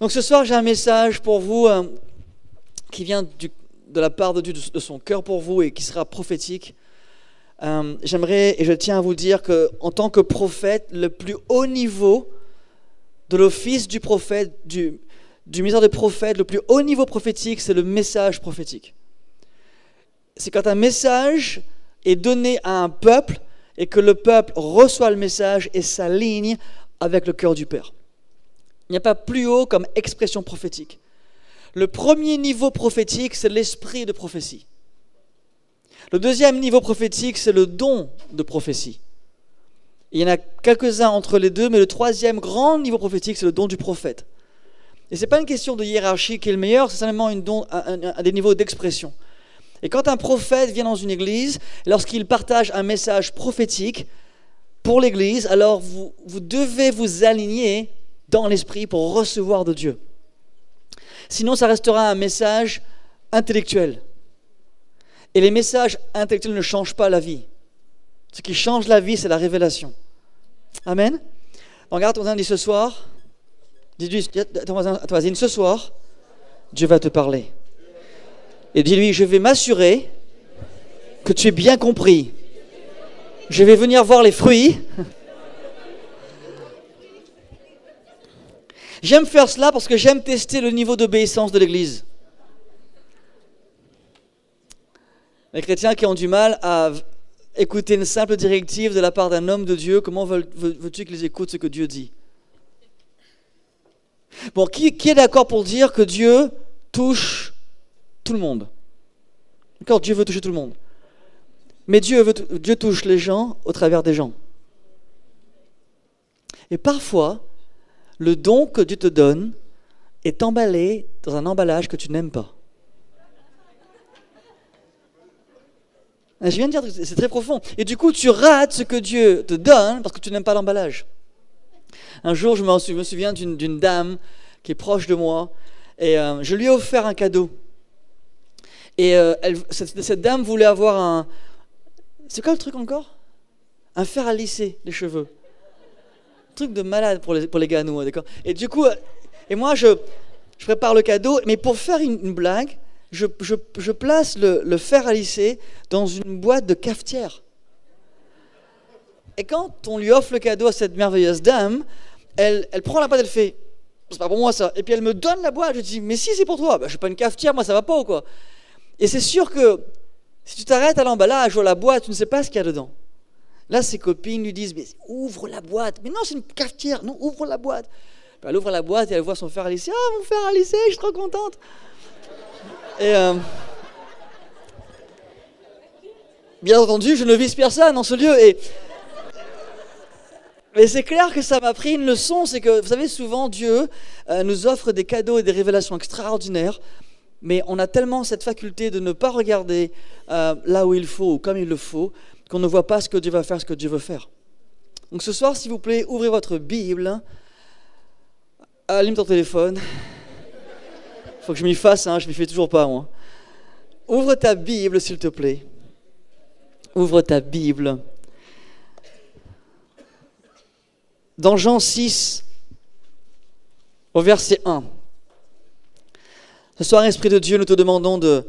Donc ce soir, j'ai un message pour vous qui vient de la part de Dieu, de son cœur pour vous et qui sera prophétique. J'aimerais et je tiens à vous dire qu'en tant que prophète, le plus haut niveau de l'office du prophète, du ministère de prophète, le plus haut niveau prophétique, c'est le message prophétique. C'est quand un message est donné à un peuple et que le peuple reçoit le message et s'aligne avec le cœur du Père. Il n'y a pas plus haut comme expression prophétique. Le premier niveau prophétique, c'est l'esprit de prophétie. Le deuxième niveau prophétique, c'est le don de prophétie. Il y en a quelques-uns entre les deux, mais le troisième grand niveau prophétique, c'est le don du prophète. Et ce n'est pas une question de hiérarchie qui est le meilleur, c'est simplement un des niveaux d'expression. Et quand un prophète vient dans une église, lorsqu'il partage un message prophétique pour l'église, alors vous devez vous aligner dans l'esprit pour recevoir de Dieu. Sinon, ça restera un message intellectuel. Et les messages intellectuels ne changent pas la vie. Ce qui change la vie, c'est la révélation. Amen. Regarde ton voisin, dis ce soir, dis-lui à ton voisin, ce soir, Dieu va te parler. Et dis-lui, je vais m'assurer que tu aies bien compris. Je vais venir voir les fruits. J'aime faire cela parce que j'aime tester le niveau d'obéissance de l'Église. Les chrétiens qui ont du mal à écouter une simple directive de la part d'un homme de Dieu, comment veux-tu qu'ils écoutent ce que Dieu dit? Bon, qui est d'accord pour dire que Dieu touche tout le monde? D'accord, Dieu veut toucher tout le monde. Mais Dieu touche les gens au travers des gens. Et parfois, le don que Dieu te donne est emballé dans un emballage que tu n'aimes pas. Je viens de dire que c'est très profond. Et du coup, tu rates ce que Dieu te donne parce que tu n'aimes pas l'emballage. Un jour, je me souviens d'une dame qui est proche de moi et je lui ai offert un cadeau. Et cette dame voulait avoir un... C'est quoi le truc encore? Un fer à lisser les cheveux. Un truc de malade pour les gars, nous, d'accord? Et du coup, et moi, je prépare le cadeau, mais pour faire une blague, je place le fer à lisser dans une boîte de cafetière. Et quand on lui offre le cadeau à cette merveilleuse dame, elle prend la boîte, elle fait « c'est pas pour moi ça ». Et puis elle me donne la boîte, je dis « mais si, c'est pour toi ». Je suis pas une cafetière, moi ça va pas ou quoi? Et c'est sûr que si tu t'arrêtes à l'emballage ou à la boîte, tu ne sais pas ce qu'il y a dedans. Là, ses copines lui disent « mais ouvre la boîte ». « Mais non, c'est une cafetière, non, ouvre la boîte ». Elle ouvre la boîte et elle voit son fer à lisser. « Ah, mon fer à lisser, je suis trop contente ». Et bien entendu, je ne vise personne dans ce lieu. Mais c'est clair que ça m'a pris une leçon. C'est que, vous savez, souvent, Dieu nous offre des cadeaux et des révélations extraordinaires. Mais on a tellement cette faculté de ne pas regarder là où il faut ou comme il le faut, qu'on ne voit pas ce que Dieu va faire, ce que Dieu veut faire. Donc ce soir, s'il vous plaît, ouvrez votre Bible. Allume ton téléphone. Il faut que je m'y fasse, je ne m'y fais toujours pas, moi. Ouvre ta Bible, s'il te plaît. Ouvre ta Bible. Dans Jean 6, au verset 1. Ce soir, Esprit de Dieu, nous te demandons de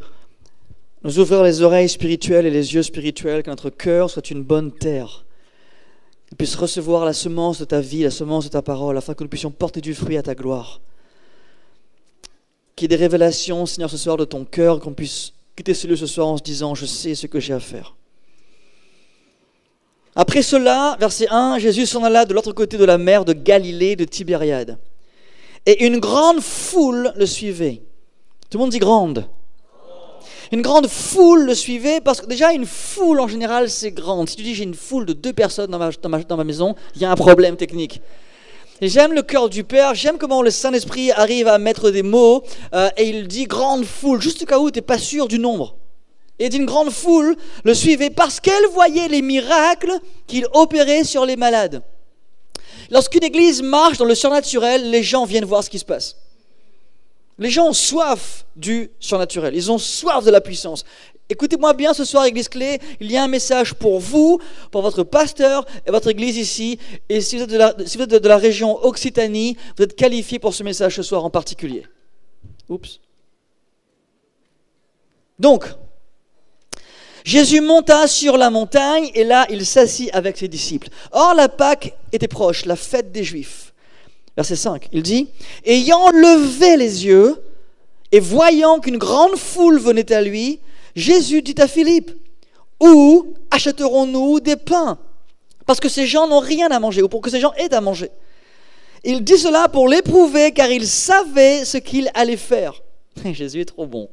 nous ouvrir les oreilles spirituelles et les yeux spirituels, que notre cœur soit une bonne terre, qu'il puisse recevoir la semence de ta vie, la semence de ta parole, afin que nous puissions porter du fruit à ta gloire. Qu'il y ait des révélations, Seigneur, ce soir de ton cœur, qu'on puisse quitter ce lieu ce soir en se disant « je sais ce que j'ai à faire ». Après cela, verset 1, Jésus s'en alla de l'autre côté de la mer de Galilée, de Tibériade. Et une grande foule le suivait. Tout le monde dit grande. Une grande foule le suivait, parce que déjà une foule en général c'est grande. Si tu dis j'ai une foule de 2 personnes dans ma maison, il y a un problème technique. Et j'aime le cœur du Père, j'aime comment le Saint-Esprit arrive à mettre des mots et il dit grande foule, juste au cas où tu n'es pas sûr du nombre. Et d'une grande foule le suivait parce qu'elle voyait les miracles qu'il opérait sur les malades. Lorsqu'une église marche dans le surnaturel, les gens viennent voir ce qui se passe. Les gens ont soif du surnaturel, ils ont soif de la puissance. Écoutez-moi bien ce soir, Église Clé, il y a un message pour vous, pour votre pasteur et votre église ici. Et si vous êtes de la région Occitanie, vous êtes qualifiés pour ce message ce soir en particulier. Oups. Donc, Jésus monta sur la montagne et là, il s'assit avec ses disciples. Or, la Pâque était proche, la fête des Juifs. Verset 5, il dit « Ayant levé les yeux et voyant qu'une grande foule venait à lui, Jésus dit à Philippe, « Où achèterons-nous des pains ? Parce que ces gens n'ont rien à manger, ou pour que ces gens aient à manger. » Il dit cela pour l'éprouver, car il savait ce qu'il allait faire. Jésus est trop bon.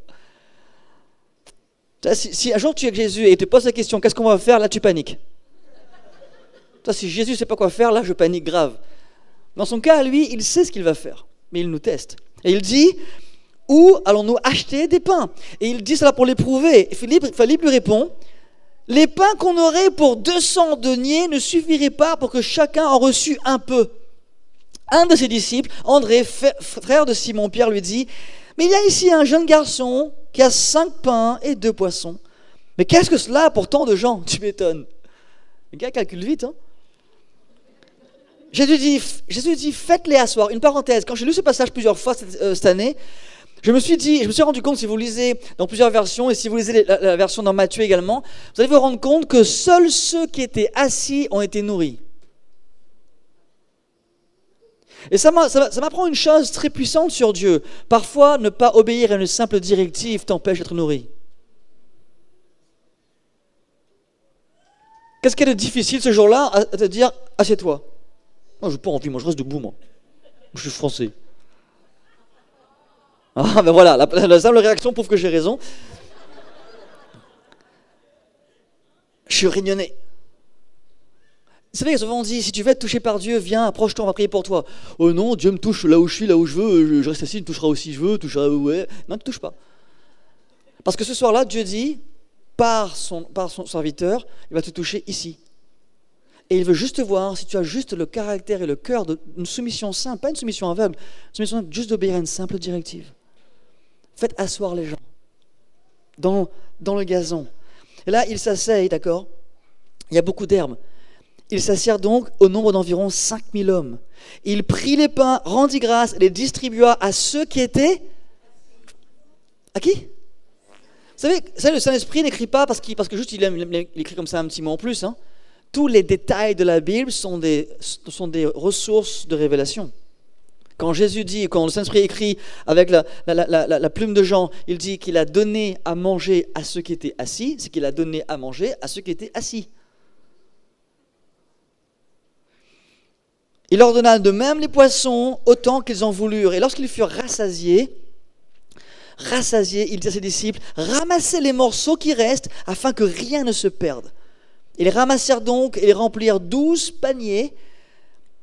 Si un jour tu es avec Jésus et il te pose la question, qu'est-ce qu'on va faire ? Là, tu paniques. Si Jésus ne sait pas quoi faire, là, je panique grave. Dans son cas, lui, il sait ce qu'il va faire, mais il nous teste. Et il dit, où allons-nous acheter des pains ? Et il dit cela pour l'éprouver. Et Philippe lui répond, les pains qu'on aurait pour 200 deniers ne suffiraient pas pour que chacun en reçût un peu. Un de ses disciples, André, frère de Simon-Pierre, lui dit, mais il y a ici un jeune garçon qui a 5 pains et 2 poissons. Mais qu'est-ce que cela pour tant de gens ? Tu m'étonnes. Le gars calcule vite, hein ? Jésus dit, faites-les asseoir. Une parenthèse, quand j'ai lu ce passage plusieurs fois cette année, je me suis rendu compte, si vous lisez dans plusieurs versions, et si vous lisez la version dans Matthieu également, vous allez vous rendre compte que seuls ceux qui étaient assis ont été nourris. Et ça m'apprend une chose très puissante sur Dieu. Parfois, ne pas obéir à une simple directive t'empêche d'être nourri. Qu'est-ce qu'il y a de difficile ce jour-là à te dire, assieds-toi ? Moi, je n'ai pas envie, moi je reste debout, moi. Je suis français. Ah, ben voilà, la simple réaction prouve que j'ai raison. Je suis réunionnais. Vous savez, souvent on dit, si tu veux être touché par Dieu, viens, approche-toi, on va prier pour toi. Oh non, Dieu me touche là où je suis, là où je veux, je reste assis, il me touchera aussi, je veux, touchera, ouais. Non, il ne touche pas. Parce que ce soir-là, Dieu dit, par son serviteur, il va te toucher ici. Et il veut juste voir si tu as juste le caractère et le cœur d'une soumission simple, pas une soumission aveugle, une soumission simple, juste d'obéir à une simple directive. Faites asseoir les gens dans le gazon. Et là, ils s'asseyent, d'accord ? Il y a beaucoup d'herbes. Ils s'assirent donc au nombre d'environ 5000 hommes. Il prit les pains, rendit grâce et les distribua à ceux qui étaient... À qui ? Vous savez, le Saint-Esprit n'écrit pas parce que juste il écrit comme ça un petit mot en plus. Hein. Tous les détails de la Bible sont des ressources de révélation. Quand Jésus dit, quand le Saint-Esprit écrit avec la plume de Jean, il dit qu'il a donné à manger à ceux qui étaient assis, c'est qu'il a donné à manger à ceux qui étaient assis. Il leur donna de même les poissons autant qu'ils en voulurent. Et lorsqu'ils furent rassasiés, il dit à ses disciples, ramassez les morceaux qui restent afin que rien ne se perde. Ils ramassèrent donc et les remplirent 12 paniers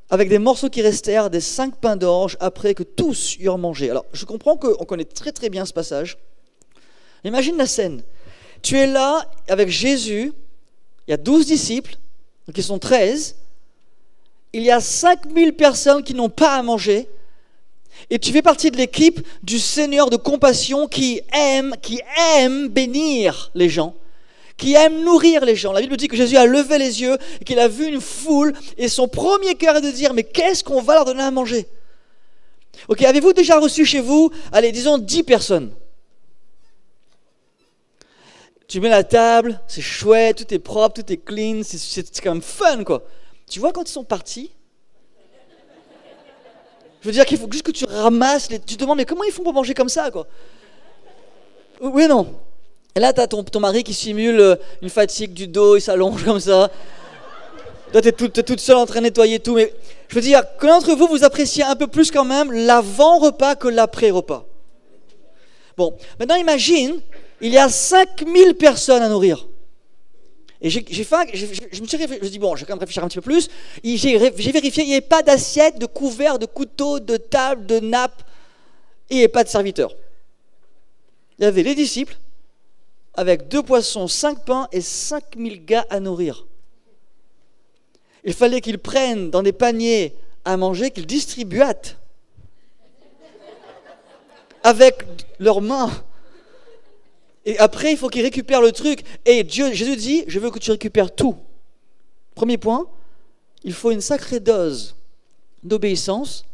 avec des morceaux qui restèrent, des 5 pains d'orge après que tous eurent mangé. Alors, je comprends qu'on connaît très très bien ce passage. Imagine la scène. Tu es là avec Jésus, il y a 12 disciples, donc ils sont 13. Il y a 5000 personnes qui n'ont pas à manger. Et tu fais partie de l'équipe du Seigneur de compassion qui aime bénir les gens, qui aime nourrir les gens. La Bible dit que Jésus a levé les yeux et qu'il a vu une foule et son premier cœur est de dire, mais qu'est-ce qu'on va leur donner à manger ? Ok, avez-vous déjà reçu chez vous, allez, disons 10 personnes. Tu mets la table, c'est chouette, tout est propre, tout est clean, c'est quand même fun, quoi. Tu vois quand ils sont partis ? Je veux dire qu'il faut juste que tu ramasses, tu te demandes, mais comment ils font pour manger comme ça, quoi ? Oui, non. Et là, tu as ton mari qui simule une fatigue du dos, il s'allonge comme ça. Toi, tu es toute seule en train de nettoyer tout. Mais je veux dire, que d'entre vous, vous appréciez un peu plus quand même l'avant-repas que l'après-repas. Bon, maintenant imagine, il y a 5000 personnes à nourrir. Et je me dis, bon, je vais quand même réfléchir un petit peu plus. J'ai vérifié, il n'y avait pas d'assiette, de couvert, de couteau, de table, de nappe. Et il n'y avait pas de serviteur. Il y avait les disciples, avec 2 poissons, 5 pains et 5000 gars à nourrir. Il fallait qu'ils prennent dans des paniers à manger, qu'ils distribuatent. avec leurs mains. Et après, il faut qu'ils récupèrent le truc. Et Jésus dit, je veux que tu récupères tout. Premier point, il faut une sacrée dose d'obéissance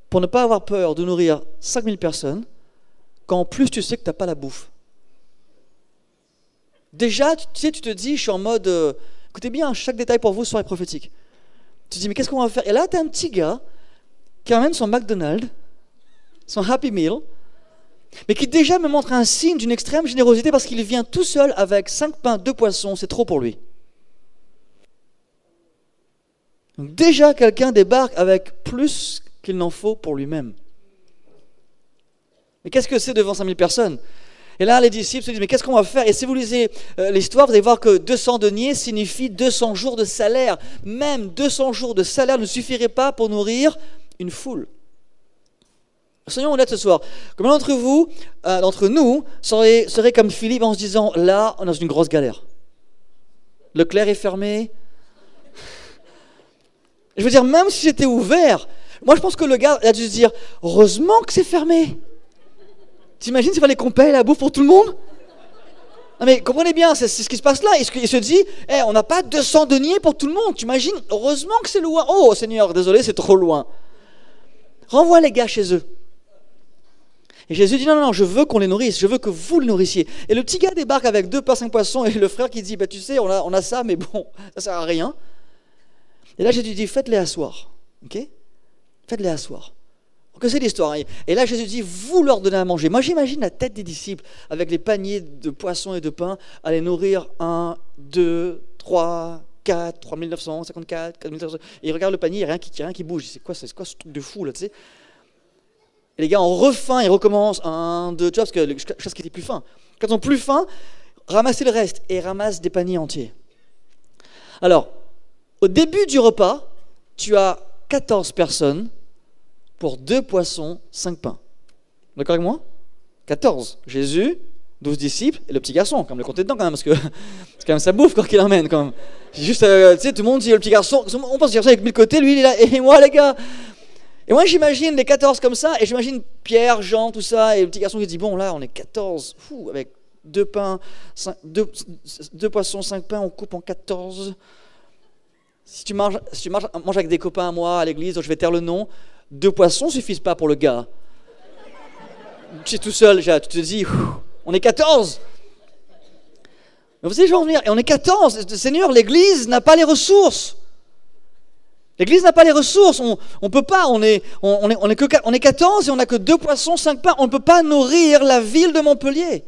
pour ne pas avoir peur de nourrir 5000 personnes quand en plus tu sais que tu n'as pas la bouffe. Déjà, tu te dis, je suis en mode, écoutez bien, chaque détail pour vous serait prophétique. Tu te dis, mais qu'est-ce qu'on va faire? Et là, tu as un petit gars qui amène son McDonald's, son Happy Meal, mais qui déjà me montre un signe d'une extrême générosité parce qu'il vient tout seul avec 5 pains, 2 poissons, c'est trop pour lui. Donc déjà, quelqu'un débarque avec plus qu'il n'en faut pour lui-même. Mais qu'est-ce que c'est devant 5000 personnes? Et là, les disciples se disent, mais qu'est-ce qu'on va faire? Et si vous lisez l'histoire, vous allez voir que 200 deniers signifie 200 jours de salaire. Même 200 jours de salaire ne suffirait pas pour nourrir une foule. Soyons honnêtes ce soir. Combien d'entre nous, seraient comme Philippe en se disant, là, on est dans une grosse galère. Leclerc est fermé. Je veux dire, même si c'était ouvert, moi je pense que le gars a dû se dire, heureusement que c'est fermé. T'imagines s'il fallait qu'on paye la bouffe pour tout le monde? Non mais comprenez bien, c'est ce qui se passe là. Il se dit, on n'a pas 200 deniers pour tout le monde. T'imagines? Heureusement que c'est loin. Oh Seigneur, désolé, c'est trop loin. Renvoie les gars chez eux. Et Jésus dit, non, je veux qu'on les nourrisse, je veux que vous le nourrissiez. Et le petit gars débarque avec 2 pains, 5 poissons, et le frère qui dit, tu sais, on a ça, mais bon, ça sert à rien. Et là, Jésus dit, faites-les asseoir. Ok? Faites-les asseoir. Que c'est l'histoire. Et là, Jésus dit, vous leur donnez à manger. Moi, j'imagine la tête des disciples avec les paniers de poissons et de pain à les nourrir 1, 2, 3, 4, 3954, 4900. Et ils regardent le panier, il n'y a rien qui bouge. C'est quoi ce truc de fou, là, tu sais? Et les gars ont refaim, ils recommencent. 1, 2, tu vois, parce que chose qui était plus faim. Quand ils ont plus faim, ramassez le reste. Et ramassent des paniers entiers. Alors, au début du repas, tu as 14 personnes pour 2 poissons, 5 pains. D'accord avec moi? 14. Jésus, 12 disciples et le petit garçon. Comme le compter dedans quand même, parce que c'est quand même sa bouffe qu'il emmène. Quand même. Juste, tu sais, tout le monde dit le petit garçon. On pense que le garçon avec 1000 côtés, lui il est là. Et moi les gars. Et moi j'imagine les 14 comme ça. Et j'imagine Pierre, Jean, tout ça. Et le petit garçon qui dit, bon là on est 14. Fou, avec 2 pains, 2 poissons, 5 pains, on coupe en 14. Si tu manges avec des copains à moi à l'église, je vais taire le nom. 2 poissons ne suffisent pas pour le gars. Tu es tout seul, tu te dis, on est 14. Mais vous savez, je vais en venir. Et on est 14. Seigneur, l'église n'a pas les ressources. L'église n'a pas les ressources. On peut pas. On est 14 et on n'a que 2 poissons, 5 pains. On ne peut pas nourrir la ville de Montpellier.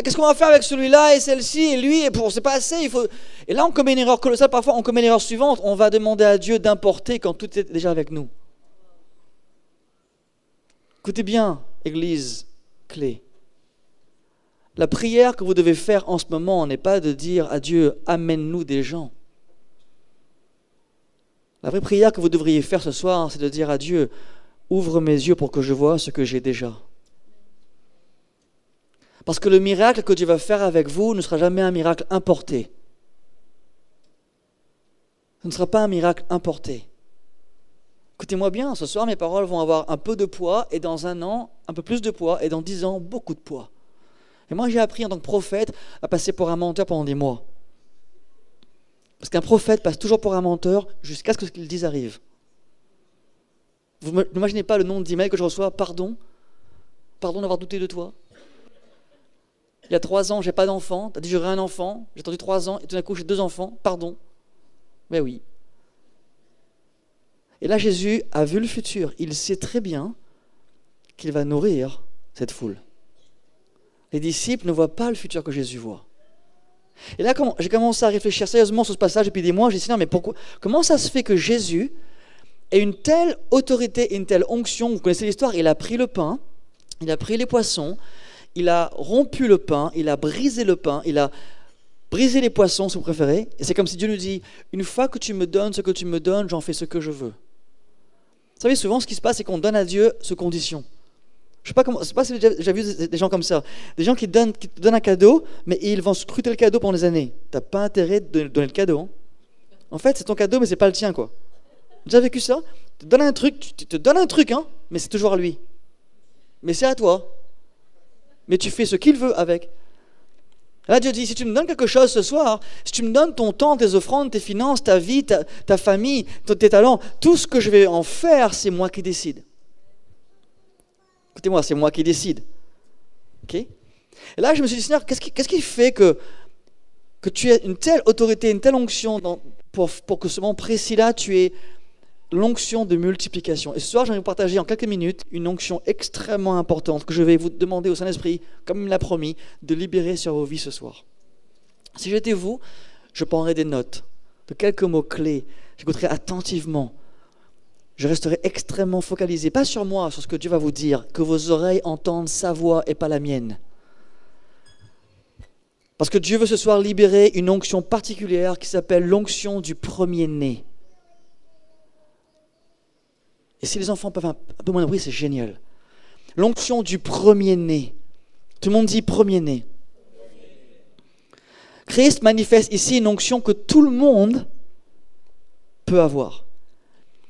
Qu'est-ce qu'on va faire avec celui-là et celle-ci et lui? Et c'est pas assez. Et là, on commet une erreur colossale. Parfois, on commet l'erreur suivante. On va demander à Dieu d'importer quand tout est déjà avec nous. Écoutez bien, Église clé. La prière que vous devez faire en ce moment n'est pas de dire à Dieu, amène-nous des gens. La vraie prière que vous devriez faire ce soir, c'est de dire à Dieu, ouvre mes yeux pour que je vois ce que j'ai déjà. Parce que le miracle que Dieu va faire avec vous ne sera jamais un miracle importé. Ce ne sera pas un miracle importé. Écoutez-moi bien, ce soir mes paroles vont avoir un peu de poids et dans 1 an, un peu plus de poids et dans 10 ans, beaucoup de poids. Et moi j'ai appris en tant que prophète à passer pour un menteur pendant des mois. Parce qu'un prophète passe toujours pour un menteur jusqu'à ce que ce qu'il dise arrive. Vous n'imaginez pas le nombre d'emails que je reçois, pardon d'avoir douté de toi. Il y a 3 ans, j'ai pas d'enfant. Tu as dit j'aurai un enfant. J'ai attendu 3 ans et tout d'un coup j'ai 2 enfants. Pardon. Mais oui. Et là, Jésus a vu le futur. Il sait très bien qu'il va nourrir cette foule. Les disciples ne voient pas le futur que Jésus voit. Et là, j'ai commencé à réfléchir sérieusement sur ce passage depuis des mois. J'ai dit, non, mais comment ça se fait que Jésus ait une telle autorité et une telle onction? Vous connaissez l'histoire, il a pris le pain, il a pris les poissons, il a rompu le pain, il a brisé le pain, il a brisé les poissons, si vous préférez. Et c'est comme si Dieu nous dit, une fois que tu me donnes ce que tu me donnes, j'en fais ce que je veux. Vous savez, souvent, ce qui se passe, c'est qu'on donne à Dieu sous condition. Je ne sais pas si vous avez déjà vu des gens comme ça. Des gens qui te donnent un cadeau, mais ils vont scruter le cadeau pendant des années. Tu n'as pas intérêt de donner le cadeau. Hein. En fait, c'est ton cadeau, mais ce n'est pas le tien, quoi. Vous avez déjà vécu ça? te donne un truc, tu te donnes un truc, hein, mais c'est toujours à lui. Mais c'est à toi. Mais tu fais ce qu'il veut avec. Là, Dieu dit, si tu me donnes quelque chose ce soir, si tu me donnes ton temps, tes offrandes, tes finances, ta vie, ta famille, tes talents, tout ce que je vais en faire, c'est moi qui décide. Écoutez-moi, c'est moi qui décide. Ok ? Et là, je me suis dit, Seigneur, qu'est-ce qui fait que tu aies une telle autorité, une telle onction pour que ce moment précis-là, tu aies l'onction de multiplication. Et ce soir, je vais vous partager en quelques minutes une onction extrêmement importante que je vais vous demander au Saint-Esprit, comme il me l'a promis, de libérer sur vos vies ce soir. Si j'étais vous, je prendrais des notes de quelques mots clés. J'écouterais attentivement. Je resterai extrêmement focalisé, pas sur moi, sur ce que Dieu va vous dire, que vos oreilles entendent sa voix et pas la mienne. Parce que Dieu veut ce soir libérer une onction particulière qui s'appelle l'onction du premier-né. Et si les enfants peuvent un peu moins de bruit, c'est génial. L'onction du premier-né. Tout le monde dit premier-né. Christ manifeste ici une onction que tout le monde peut avoir.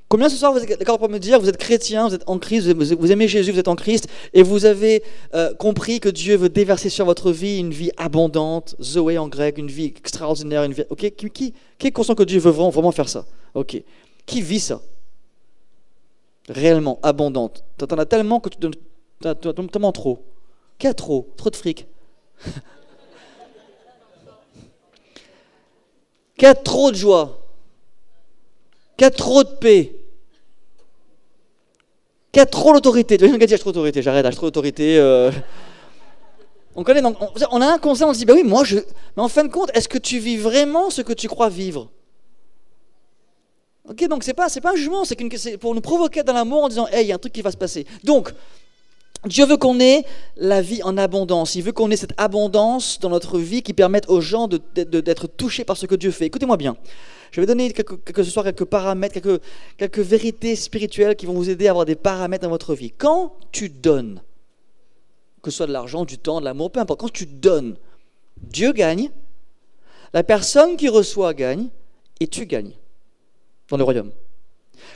Combien ce soir vous êtes d'accord pour me dire, vous êtes chrétien, vous êtes en Christ, vous aimez Jésus, vous êtes en Christ, et vous avez compris que Dieu veut déverser sur votre vie une vie abondante, Zoé en grec, une vie extraordinaire, une vie. Ok, qui est conscient que Dieu veut vraiment faire ça? Ok, qui vit ça? Réellement abondante. Tu en as tellement que tu donnes tellement trop. Qui a trop? Trop de fric. Qui a trop de joie? Qui a trop de paix? Qui a trop l'autorité? Tu vois, j'ai trop d'autorité, j'arrête, j'ai trop d'autorité. On connaît, donc, on a un conseil, on se dit, bah oui, moi je. Mais en fin de compte, est-ce que tu vis vraiment ce que tu crois vivre? Ok, donc c'est pas un jugement, c'est pour nous provoquer dans l'amour en disant, hey, il y a un truc qui va se passer. Donc, Dieu veut qu'on ait la vie en abondance. Il veut qu'on ait cette abondance dans notre vie qui permette aux gens d'être touchés par ce que Dieu fait. Écoutez-moi bien. Je vais donner ce soir quelques paramètres, quelques vérités spirituelles qui vont vous aider à avoir des paramètres dans votre vie. Quand tu donnes, que ce soit de l'argent, du temps, de l'amour, peu importe, quand tu donnes, Dieu gagne, la personne qui reçoit gagne, et tu gagnes dans le royaume.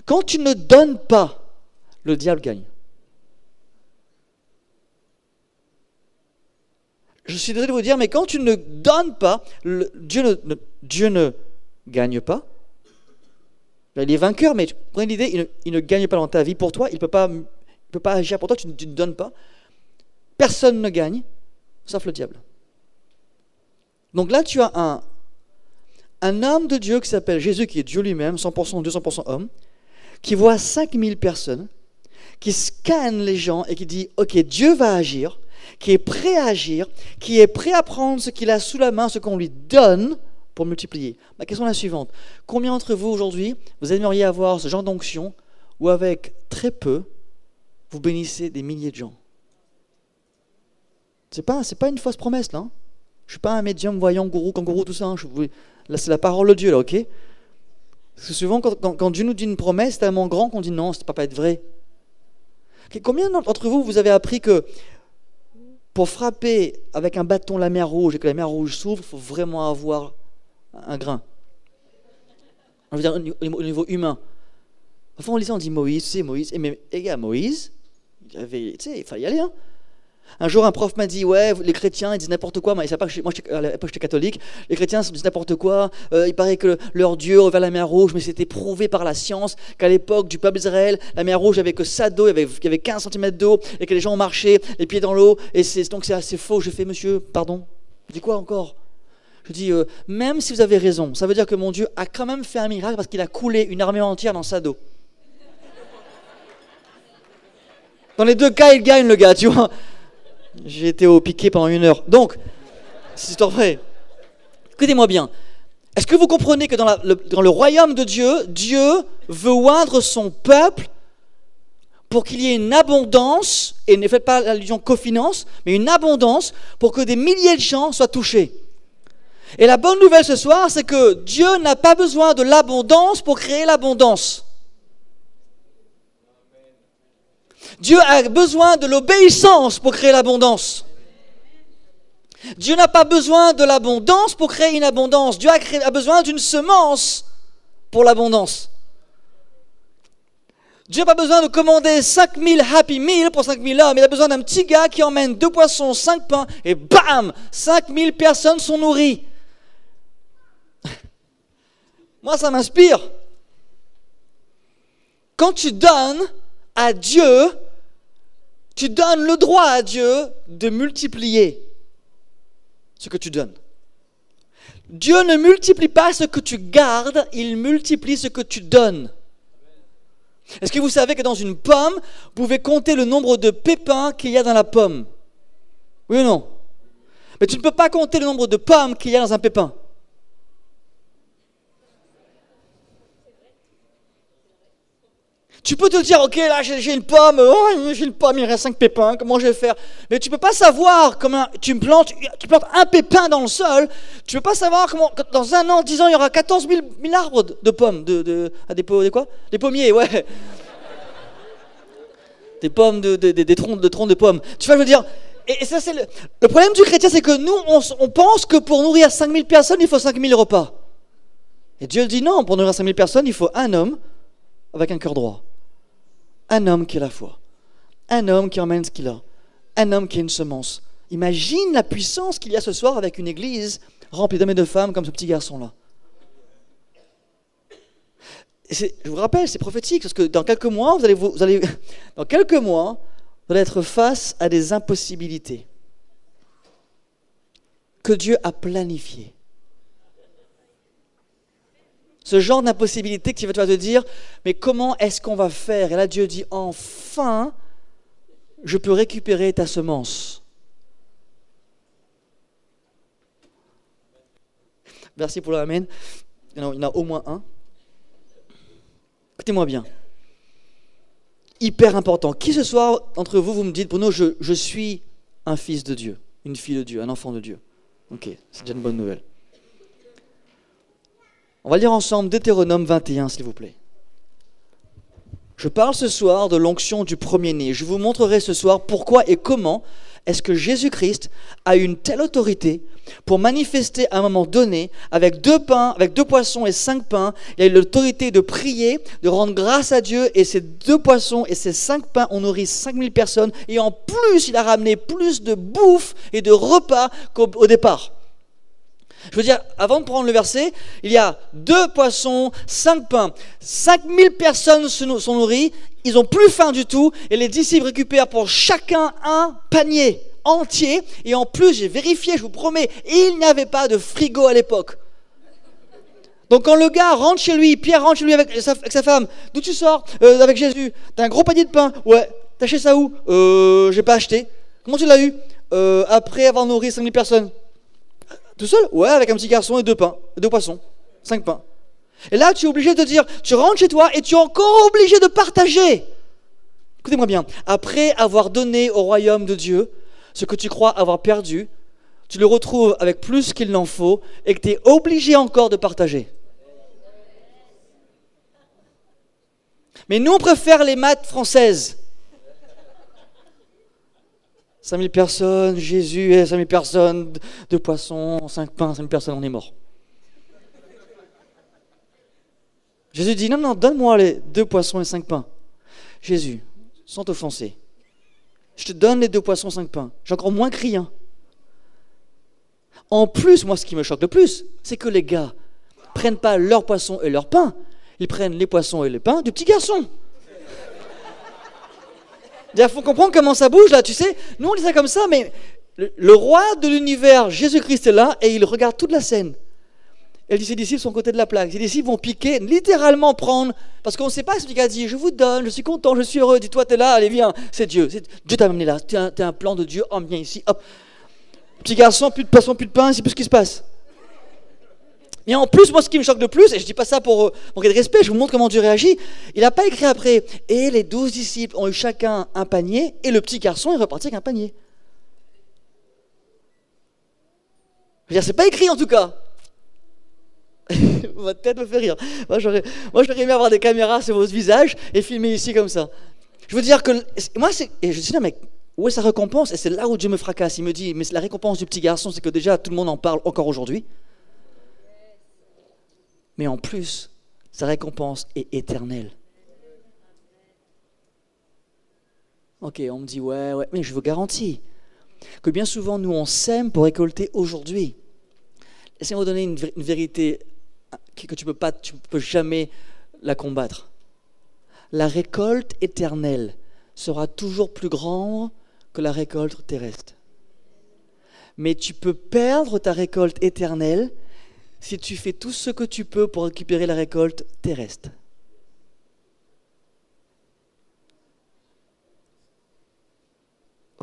Quand tu ne donnes pas, le diable gagne. Je suis désolé de vous dire, mais quand tu ne donnes pas, Dieu ne gagne pas. Il est vainqueur, mais prenez l'idée, il ne gagne pas dans ta vie pour toi, il ne peut pas agir pour toi, tu ne donnes pas. Personne ne gagne, sauf le diable. Donc là, tu as un homme de Dieu qui s'appelle Jésus, qui est Dieu lui-même, 100% Dieu, 100% homme, qui voit 5000 personnes, qui scanne les gens et qui dit, ok, Dieu va agir, qui est prêt à agir, qui est prêt à prendre ce qu'il a sous la main, ce qu'on lui donne, pour multiplier. Ma question est la suivante. Combien d'entre vous aujourd'hui, vous aimeriez avoir ce genre d'onction où avec très peu, vous bénissez des milliers de gens? C'est pas une fausse promesse là. Je ne suis pas un médium, voyant, gourou, kangourou, tout ça. Là, c'est la parole de Dieu là, ok? Parce que souvent, quand Dieu nous dit une promesse, c'est tellement grand qu'on dit non, ça ne peut pas être vrai. Okay, combien d'entre vous, vous avez appris que pour frapper avec un bâton la mer rouge et que la mer rouge s'ouvre, il faut vraiment avoir un grain. On veut dire au niveau humain. Parfois on lisait, on dit Moïse, c'est Moïse. Mais les gars, Moïse, il fallait y aller. Hein. Un jour, un prof m'a dit, ouais, les chrétiens, ils disent n'importe quoi. Moi, à l'époque, j'étais catholique. Les chrétiens disent n'importe quoi. Il paraît que leur Dieu a ouvert la mer rouge, mais c'était prouvé par la science qu'à l'époque du peuple d'Israël, la mer rouge avait que ça d'eau, il y avait 15 cm d'eau, et que les gens ont marché les pieds dans l'eau. Et donc c'est assez faux. Je fais, monsieur, pardon. Je dis quoi encore? Je dis, même si vous avez raison, ça veut dire que mon Dieu a quand même fait un miracle parce qu'il a coulé une armée entière dans sa d'eau. Dans les deux cas, il gagne, le gars, tu vois. J'ai été au piquet pendant 1 heure. Donc, c'est histoire vraie. Écoutez-moi bien. Est-ce que vous comprenez que dans le royaume de Dieu, Dieu veut oindre son peuple pour qu'il y ait une abondance, et ne faites pas l'allusion co-finance, mais une abondance pour que des milliers de gens soient touchés. Et la bonne nouvelle ce soir, c'est que Dieu n'a pas besoin de l'abondance pour créer l'abondance. Dieu a besoin de l'obéissance pour créer l'abondance. Dieu n'a pas besoin de l'abondance pour créer une abondance. Dieu a besoin d'une semence pour l'abondance. Dieu n'a pas besoin de commander 5000 Happy Meal pour 5000 hommes. Il a besoin d'un petit gars qui emmène 2 poissons, 5 pains, et bam, 5000 personnes sont nourries. Moi, ça m'inspire. Quand tu donnes à Dieu, tu donnes le droit à Dieu de multiplier ce que tu donnes. Dieu ne multiplie pas ce que tu gardes, il multiplie ce que tu donnes. Est-ce que vous savez que dans une pomme, vous pouvez compter le nombre de pépins qu'il y a dans la pomme? Oui ou non? Mais tu ne peux pas compter le nombre de pommes qu'il y a dans un pépin. Tu peux te dire, ok, là j'ai une pomme, il reste 5 pépins, comment je vais faire? Mais tu ne peux pas savoir comment tu plantes un pépin dans le sol, tu ne peux pas savoir comment, dans 1 an, 10 ans, il y aura 14 000 arbres de pommes, des pommiers, ouais. Des pommes, des troncs de pommes. Tu vois, je veux dire, et ça c'est le problème du chrétien, c'est que nous, on pense que pour nourrir 5000 personnes, il faut 5000 repas. Et Dieu dit non, pour nourrir 5000 personnes, il faut un homme avec un cœur droit. Un homme qui a la foi, un homme qui emmène ce qu'il a, un homme qui a une semence. Imagine la puissance qu'il y a ce soir avec une église remplie d'hommes et de femmes comme ce petit garçon-là. Je vous rappelle, c'est prophétique, parce que dans quelques mois, vous allez être face à des impossibilités que Dieu a planifiées. Ce genre d'impossibilité qui va te dire, mais comment est-ce qu'on va faire? Et là, Dieu dit, enfin, je peux récupérer ta semence. Merci pour le amen. Il y en a au moins un. Écoutez-moi bien. Hyper important. Qui ce soir, entre vous, vous me dites, Bruno, je suis un fils de Dieu, une fille de Dieu, un enfant de Dieu. Ok, c'est déjà une bonne nouvelle. On va lire ensemble Deutéronome 21, s'il vous plaît. Je parle ce soir de l'onction du premier-né. Je vous montrerai ce soir pourquoi et comment est-ce que Jésus-Christ a une telle autorité pour manifester à un moment donné, avec 2 pains, avec 2 poissons et 5 pains, il a eu l'autorité de prier, de rendre grâce à Dieu, et ces 2 poissons et ces 5 pains ont nourri 5000 personnes, et en plus, il a ramené plus de bouffe et de repas qu'au départ. Je veux dire, avant de prendre le verset, il y a 2 poissons, 5 pains. 5000 personnes sont nourries, ils n'ont plus faim du tout, et les disciples récupèrent pour chacun un panier entier. Et en plus, j'ai vérifié, je vous promets, il n'y avait pas de frigo à l'époque. Donc quand le gars rentre chez lui, Pierre rentre chez lui avec sa femme, d'où tu sors? Avec Jésus. T'as un gros panier de pain? Ouais. T'as acheté ça où? J'ai pas acheté. Comment tu l'as eu? Après avoir nourri 5000 personnes. Tout seul? Ouais, avec un petit garçon et 2 pains, 2 poissons, 5 pains. Et là, tu es obligé de dire, tu rentres chez toi et tu es encore obligé de partager. Écoutez-moi bien, après avoir donné au royaume de Dieu ce que tu crois avoir perdu, tu le retrouves avec plus qu'il n'en faut et que tu es obligé encore de partager. Mais nous, on préfère les maths françaises. 5000 personnes, Jésus, 5000 personnes, 2 poissons, 5 pains, 5000 personnes, on est mort. Jésus dit, non, donne-moi les 2 poissons et 5 pains. Jésus, sans t'offenser, je te donne les 2 poissons, 5 pains. J'ai encore moins que rien. En plus, moi, ce qui me choque le plus, c'est que les gars ne prennent pas leurs poissons et leurs pains, ils prennent les poissons et les pains du petit garçon. Il faut comprendre comment ça bouge là, tu sais. Nous on dit ça comme ça, mais le roi de l'univers, Jésus-Christ est là et il regarde toute la scène. Et ses disciples sont aux côté de la plaque. Ses disciples vont piquer, littéralement prendre, parce qu'on ne sait pas ce qu'il a dit. Je vous donne, je suis content, je suis heureux. Dis-toi, t'es là, allez viens, c'est Dieu. Dieu t'a amené là, t'es un plan de Dieu, viens ici, hop. Petit garçon, plus de poisson, plus de pain, c'est plus ce qui se passe. Et en plus, moi, ce qui me choque le plus, et je ne dis pas ça pour manquer de respect, je vous montre comment Dieu réagit. Il n'a pas écrit après, et les 12 disciples ont eu chacun un panier, et le petit garçon est reparti avec un panier. Je veux dire, c'est pas écrit en tout cas. Votre tête me fait rire. Moi, j'aurais aimé avoir des caméras sur votre visage et filmer ici comme ça. Je veux dire que, et je dis, non, mais où est sa récompense? Et c'est là où Dieu me fracasse. Il me dit, mais la récompense du petit garçon, c'est que déjà, tout le monde en parle encore aujourd'hui. Mais en plus, sa récompense est éternelle. Ok, on me dit, ouais, mais je vous garantis que bien souvent, nous, on sème pour récolter aujourd'hui. Laissez-moi vous donner une vérité que tu peux jamais la combattre. La récolte éternelle sera toujours plus grande que la récolte terrestre. Mais tu peux perdre ta récolte éternelle si tu fais tout ce que tu peux pour récupérer la récolte terrestre.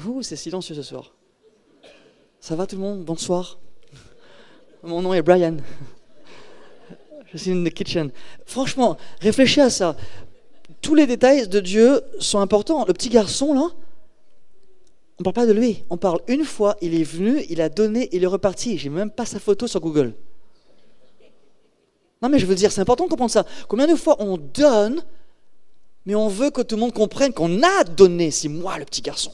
Ouh, c'est silencieux ce soir. Ça va tout le monde? Bonsoir. Mon nom est Brian. Je suis in the kitchen. Franchement, réfléchis à ça. Tous les détails de Dieu sont importants. Le petit garçon, là, on ne parle pas de lui. On parle une fois, il est venu, il a donné, il est reparti. J'ai même pas sa photo sur Google. Non mais je veux dire, c'est important de comprendre ça. Combien de fois on donne, mais on veut que tout le monde comprenne qu'on a donné. C'est moi le petit garçon.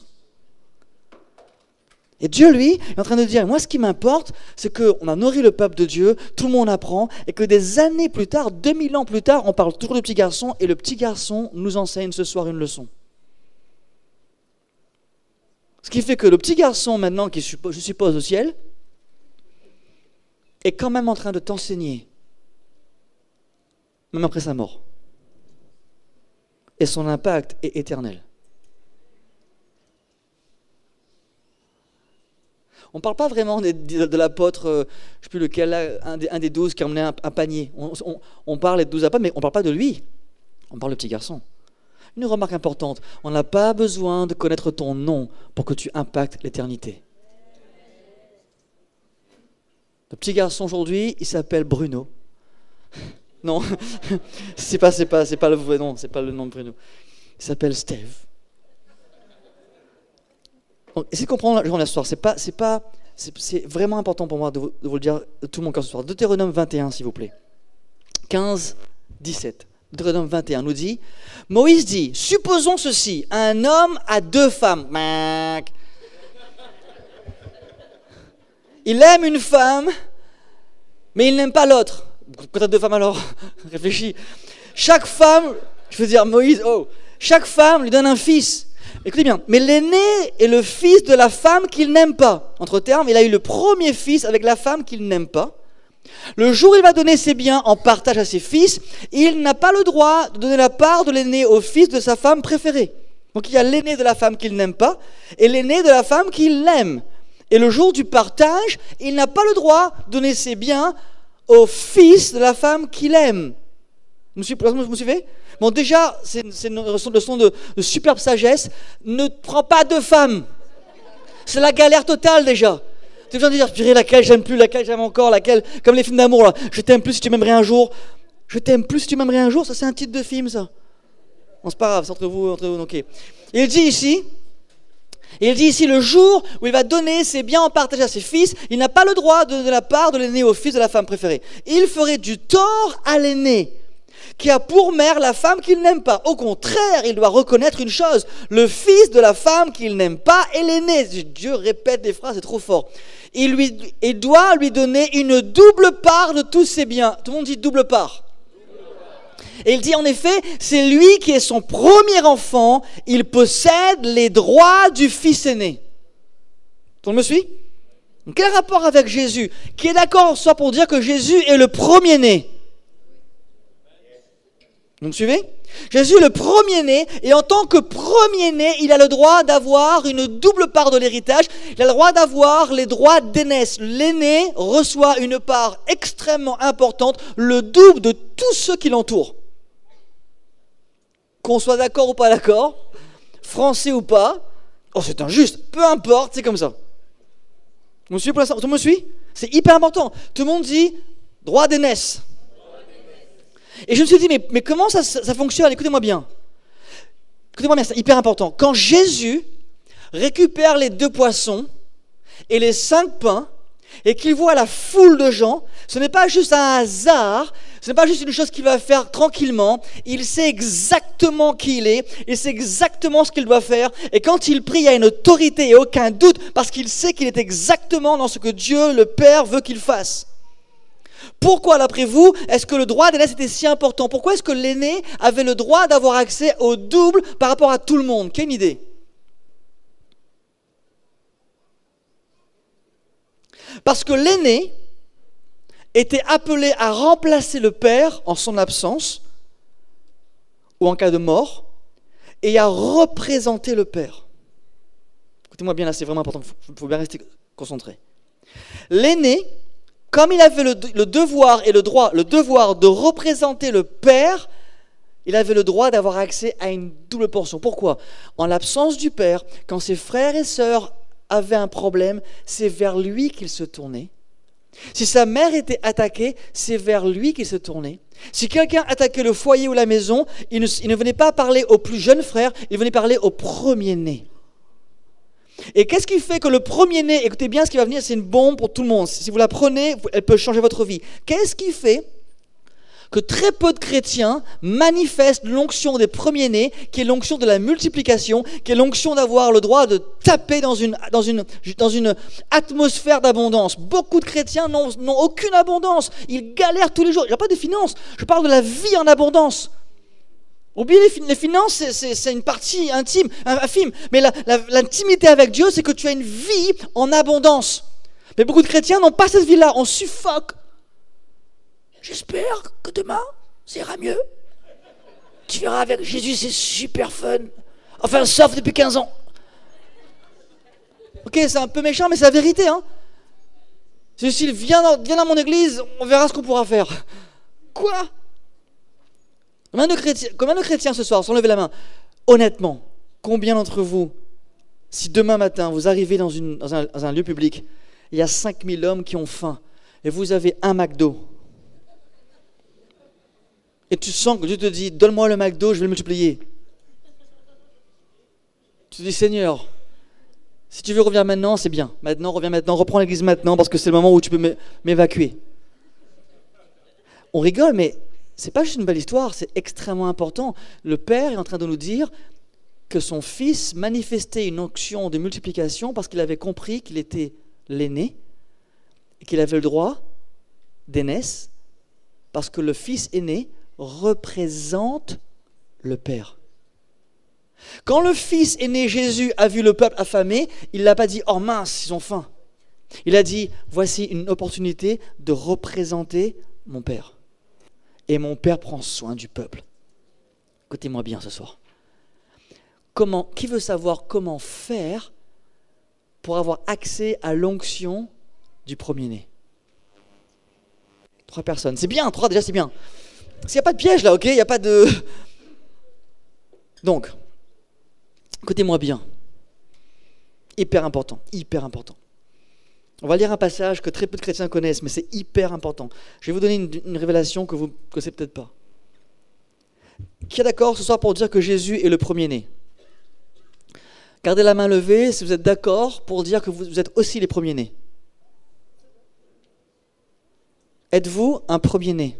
Et Dieu, lui, est en train de dire, moi ce qui m'importe, c'est qu'on a nourri le peuple de Dieu, tout le monde apprend, et que des années plus tard, 2000 ans plus tard, on parle toujours du petit garçon, et le petit garçon nous enseigne ce soir une leçon. Ce qui fait que le petit garçon, maintenant, qui je suppose au ciel, est quand même en train de t'enseigner, même après sa mort. Et son impact est éternel. On ne parle pas vraiment de l'apôtre, je ne sais plus lequel, un des 12 qui emmenait un panier. On parle des 12 apôtres, mais on ne parle pas de lui. On parle du petit garçon. Une remarque importante, on n'a pas besoin de connaître ton nom pour que tu impactes l'éternité. Le petit garçon aujourd'hui, il s'appelle Bruno. Non, c'est pas le vrai nom, c'est pas le nom de Bruno. Il s'appelle Steve. Donc, essayez de comprendre la histoire. C'est vraiment important pour moi de vous le dire de tout mon cœur ce soir. Deutéronome 21, s'il vous plaît. 15, 17. Deutéronome 21 nous dit, Moïse dit, supposons ceci, un homme a 2 femmes. Il aime une femme, mais il n'aime pas l'autre. Quand tu as 2 femmes alors, réfléchis. Chaque femme, je veux dire Moïse, chaque femme lui donne un fils. Écoutez bien, mais l'aîné est le fils de la femme qu'il n'aime pas. Entre termes, il a eu le premier fils avec la femme qu'il n'aime pas. Le jour où il va donner ses biens en partage à ses fils, il n'a pas le droit de donner la part de l'aîné au fils de sa femme préférée. Donc il y a l'aîné de la femme qu'il n'aime pas et l'aîné de la femme qu'il aime. Et le jour du partage, il n'a pas le droit de donner ses biens au fils de la femme qu'il aime. Vous me suivez? Bon, déjà, c'est une leçon de superbe sagesse. Ne prends pas 2 femmes. C'est la galère totale déjà. Tu as besoin de dire, purée, laquelle j'aime plus, laquelle j'aime encore, laquelle, comme les films d'amour, là. Je t'aime plus si tu m'aimerais un jour. Je t'aime plus si tu m'aimerais un jour, ça c'est un titre de film, ça. Bon, c'est pas grave, c'est entre vous, ok. Il dit ici, le jour où il va donner ses biens en partage à ses fils, il n'a pas le droit de donner la part de l'aîné au fils de la femme préférée. Il ferait du tort à l'aîné, qui a pour mère la femme qu'il n'aime pas. Au contraire, il doit reconnaître une chose, le fils de la femme qu'il n'aime pas est l'aîné. Dieu répète des phrases, c'est trop fort. Il doit lui donner une double part de tous ses biens. Tout le monde dit double part. Et il dit en effet, c'est lui qui est son premier enfant, il possède les droits du fils aîné. Tout le monde me suit? Quel rapport avec Jésus? Qui est d'accord soit pour dire que Jésus est le premier-né? Vous me suivez? Jésus est le premier-né, et en tant que premier-né, il a le droit d'avoir une double part de l'héritage. Il a le droit d'avoir les droits d'aînesse. L'aîné reçoit une part extrêmement importante, le double de tous ceux qui l'entourent. Qu'on soit d'accord ou pas d'accord, français ou pas, c'est injuste, peu importe, c'est comme ça. Vous me suivez pour l'instant? Tout le monde me suit? C'est hyper important. Tout le monde dit droit d'aînesse. Et je me suis dit, mais comment ça fonctionne? Écoutez-moi bien. Écoutez-moi bien, c'est hyper important. Quand Jésus récupère les 2 poissons et les 5 pains, et qu'il voit la foule de gens, ce n'est pas juste un hasard, ce n'est pas juste une chose qu'il va faire tranquillement, il sait exactement qui il est, il sait exactement ce qu'il doit faire, et quand il prie, il y a une autorité et aucun doute, parce qu'il sait qu'il est exactement dans ce que Dieu, le Père, veut qu'il fasse. Pourquoi, d'après vous, est-ce que le droit d'aînesse était si important? Pourquoi est-ce que l'aîné avait le droit d'avoir accès au double par rapport à tout le monde? Quelle idée? Parce que l'aîné était appelé à remplacer le père en son absence ou en cas de mort et à représenter le père. Écoutez-moi bien là, c'est vraiment important, il faut bien rester concentré. L'aîné, comme il avait le devoir et le droit, le devoir de représenter le père, il avait le droit d'avoir accès à une double portion. Pourquoi ? En l'absence du père, quand ses frères et sœurs avaient un problème, c'est vers lui qu'ils se tournaient. Si sa mère était attaquée, c'est vers lui qu'il se tournait. Si quelqu'un attaquait le foyer ou la maison, il ne venait pas parler au plus jeune frère, il venait parler au premier-né. Et qu'est-ce qui fait que le premier-né, écoutez bien ce qui va venir, c'est une bombe pour tout le monde. Si vous la prenez, elle peut changer votre vie. Qu'est-ce qui fait que très peu de chrétiens manifestent l'onction des premiers-nés, qui est l'onction de la multiplication, qui est l'onction d'avoir le droit de taper dans une atmosphère d'abondance. Beaucoup de chrétiens n'ont aucune abondance. Ils galèrent tous les jours. Il n'y a pas de finances. Je parle de la vie en abondance. Oubliez les finances, c'est une partie intime, infime. Mais l'intimité avec Dieu, c'est que tu as une vie en abondance. Mais beaucoup de chrétiens n'ont pas cette vie-là. On suffoque. J'espère que demain, ça ira mieux. Tu verras, avec Jésus, c'est super fun. Enfin, sauf depuis 15 ans. Ok, c'est un peu méchant, mais c'est la vérité. Hein. Cécile, viens dans mon église, on verra ce qu'on pourra faire. Quoi ? Combien de chrétiens ce soir, sans lever la main, honnêtement, combien d'entre vous, si demain matin, vous arrivez dans un lieu public, il y a 5000 hommes qui ont faim, et vous avez un McDo, et tu sens que Dieu te dit, donne-moi le McDo, je vais le multiplier. Tu te dis, Seigneur, si tu veux revenir maintenant, c'est bien. Maintenant, reviens maintenant, reprends l'église maintenant, parce que c'est le moment où tu peux m'évacuer. On rigole, mais c'est pas juste une belle histoire, c'est extrêmement important. Le Père est en train de nous dire que son Fils manifestait une onction de multiplication parce qu'il avait compris qu'il était l'aîné et qu'il avait le droit d'aînesse parce que le Fils aîné représente le Père. Quand le Fils aîné Jésus a vu le peuple affamé, il ne l'a pas dit « Oh mince, ils ont faim ». Il a dit « Voici une opportunité de représenter mon Père. Et mon Père prend soin du peuple. » Écoutez-moi bien ce soir. Qui veut savoir comment faire pour avoir accès à l'onction du premier-né ? 3 personnes. C'est bien, 3 déjà c'est bien. Parce qu'il n'y a pas de piège là, ok ? Il n'y a pas de... Donc, écoutez-moi bien. Hyper important, hyper important. On va lire un passage que très peu de chrétiens connaissent, mais c'est hyper important. Je vais vous donner une révélation que vous ne connaissez peut-être pas. Qui est d'accord ce soir pour dire que Jésus est le premier-né ? Gardez la main levée si vous êtes d'accord pour dire que vous êtes aussi les premiers-nés. Êtes-vous un premier-né ?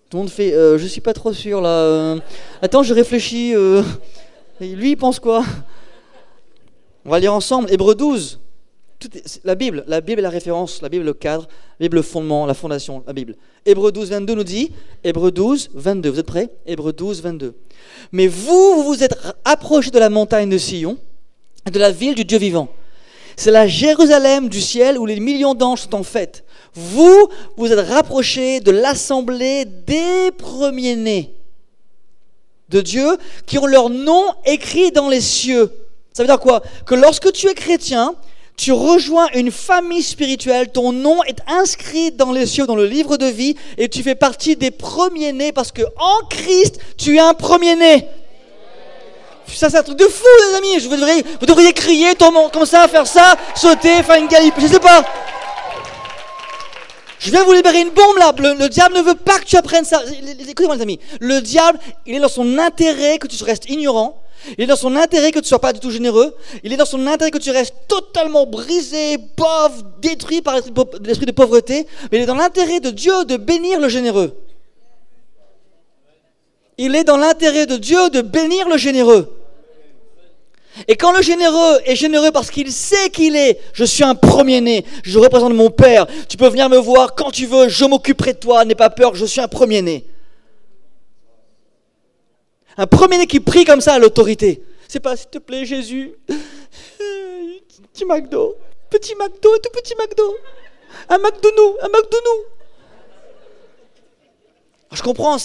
Tout le monde fait je suis pas trop sûr là. Attends, je réfléchis. Lui, il pense quoi ? On va lire ensemble Hébreux 12. La Bible est la référence, la Bible est le cadre, la Bible le fondement, la fondation, la Bible. Hébreux 12, 22 nous dit, Hébreux 12, 22, vous êtes prêts ? Hébreux 12, 22. Mais vous vous êtes approchés de la montagne de Sion, de la ville du Dieu vivant. C'est la Jérusalem du ciel où les millions d'anges sont en fête. Vous êtes rapprochés de l'assemblée des premiers-nés de Dieu qui ont leur nom écrit dans les cieux. Ça veut dire quoi ? Que lorsque tu es chrétien, tu rejoins une famille spirituelle, ton nom est inscrit dans les cieux, dans le livre de vie, et tu fais partie des premiers-nés parce que en Christ, tu es un premier-né. Ça, c'est un truc de fou, les amis. Vous devriez crier, comme ça, faire ça, sauter, faire une galipe, je sais pas. Je viens vous libérer une bombe là. Le diable ne veut pas que tu apprennes ça. Écoutez-moi, les amis. Le diable, il est dans son intérêt que tu restes ignorant. Il est dans son intérêt que tu ne sois pas du tout généreux. Il est dans son intérêt que tu restes totalement brisé, pauvre, détruit par l'esprit de pauvreté. Mais il est dans l'intérêt de Dieu de bénir le généreux. Il est dans l'intérêt de Dieu de bénir le généreux. Et quand le généreux est généreux parce qu'il sait qu'il est, je suis un premier-né, je représente mon Père, tu peux venir me voir quand tu veux, je m'occuperai de toi, n'aie pas peur, je suis un premier-né. Un premier-né qui prie comme ça à l'autorité. C'est pas, s'il te plaît Jésus, Petit McDo, et tout petit McDo. Un McDo-nous. Je comprends,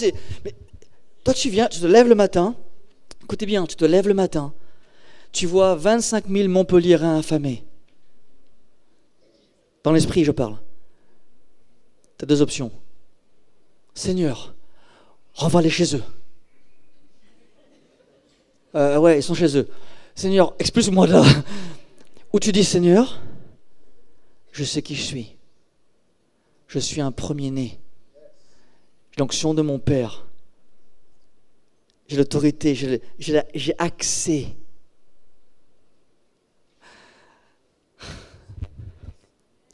mais toi tu viens, tu te lèves le matin, écoutez bien, tu te lèves le matin, tu vois 25 000 Montpelliérains affamés. Dans l'esprit, je parle. Tu as deux options. Seigneur, renvoie-les chez eux. Ouais, ils sont chez eux. Seigneur, expulse-moi de là. Ou tu dis, Seigneur, je sais qui je suis. Je suis un premier-né. J'ai l'onction de mon Père. J'ai l'autorité, j'ai accès.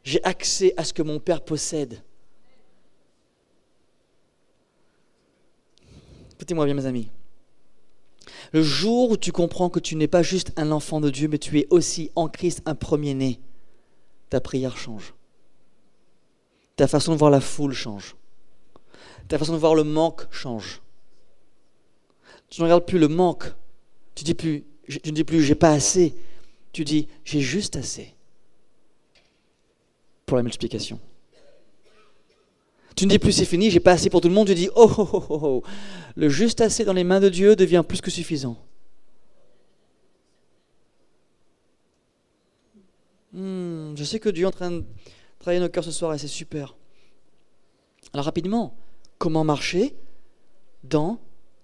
J'ai accès à ce que mon Père possède. Écoutez-moi bien, mes amis. Le jour où tu comprends que tu n'es pas juste un enfant de Dieu, mais tu es aussi en Christ un premier-né, ta prière change. Ta façon de voir la foule change. Ta façon de voir le manque change. Tu ne regardes plus le manque. Tu ne dis plus j'ai pas assez. Tu dis j'ai juste assez pour la multiplication. Tu ne dis plus c'est fini, j'ai pas assez pour tout le monde. Tu dis oh. Le juste assez dans les mains de Dieu devient plus que suffisant. Je sais que Dieu est en train de travailler nos cœurs ce soir et c'est super. Alors rapidement, comment marcher dans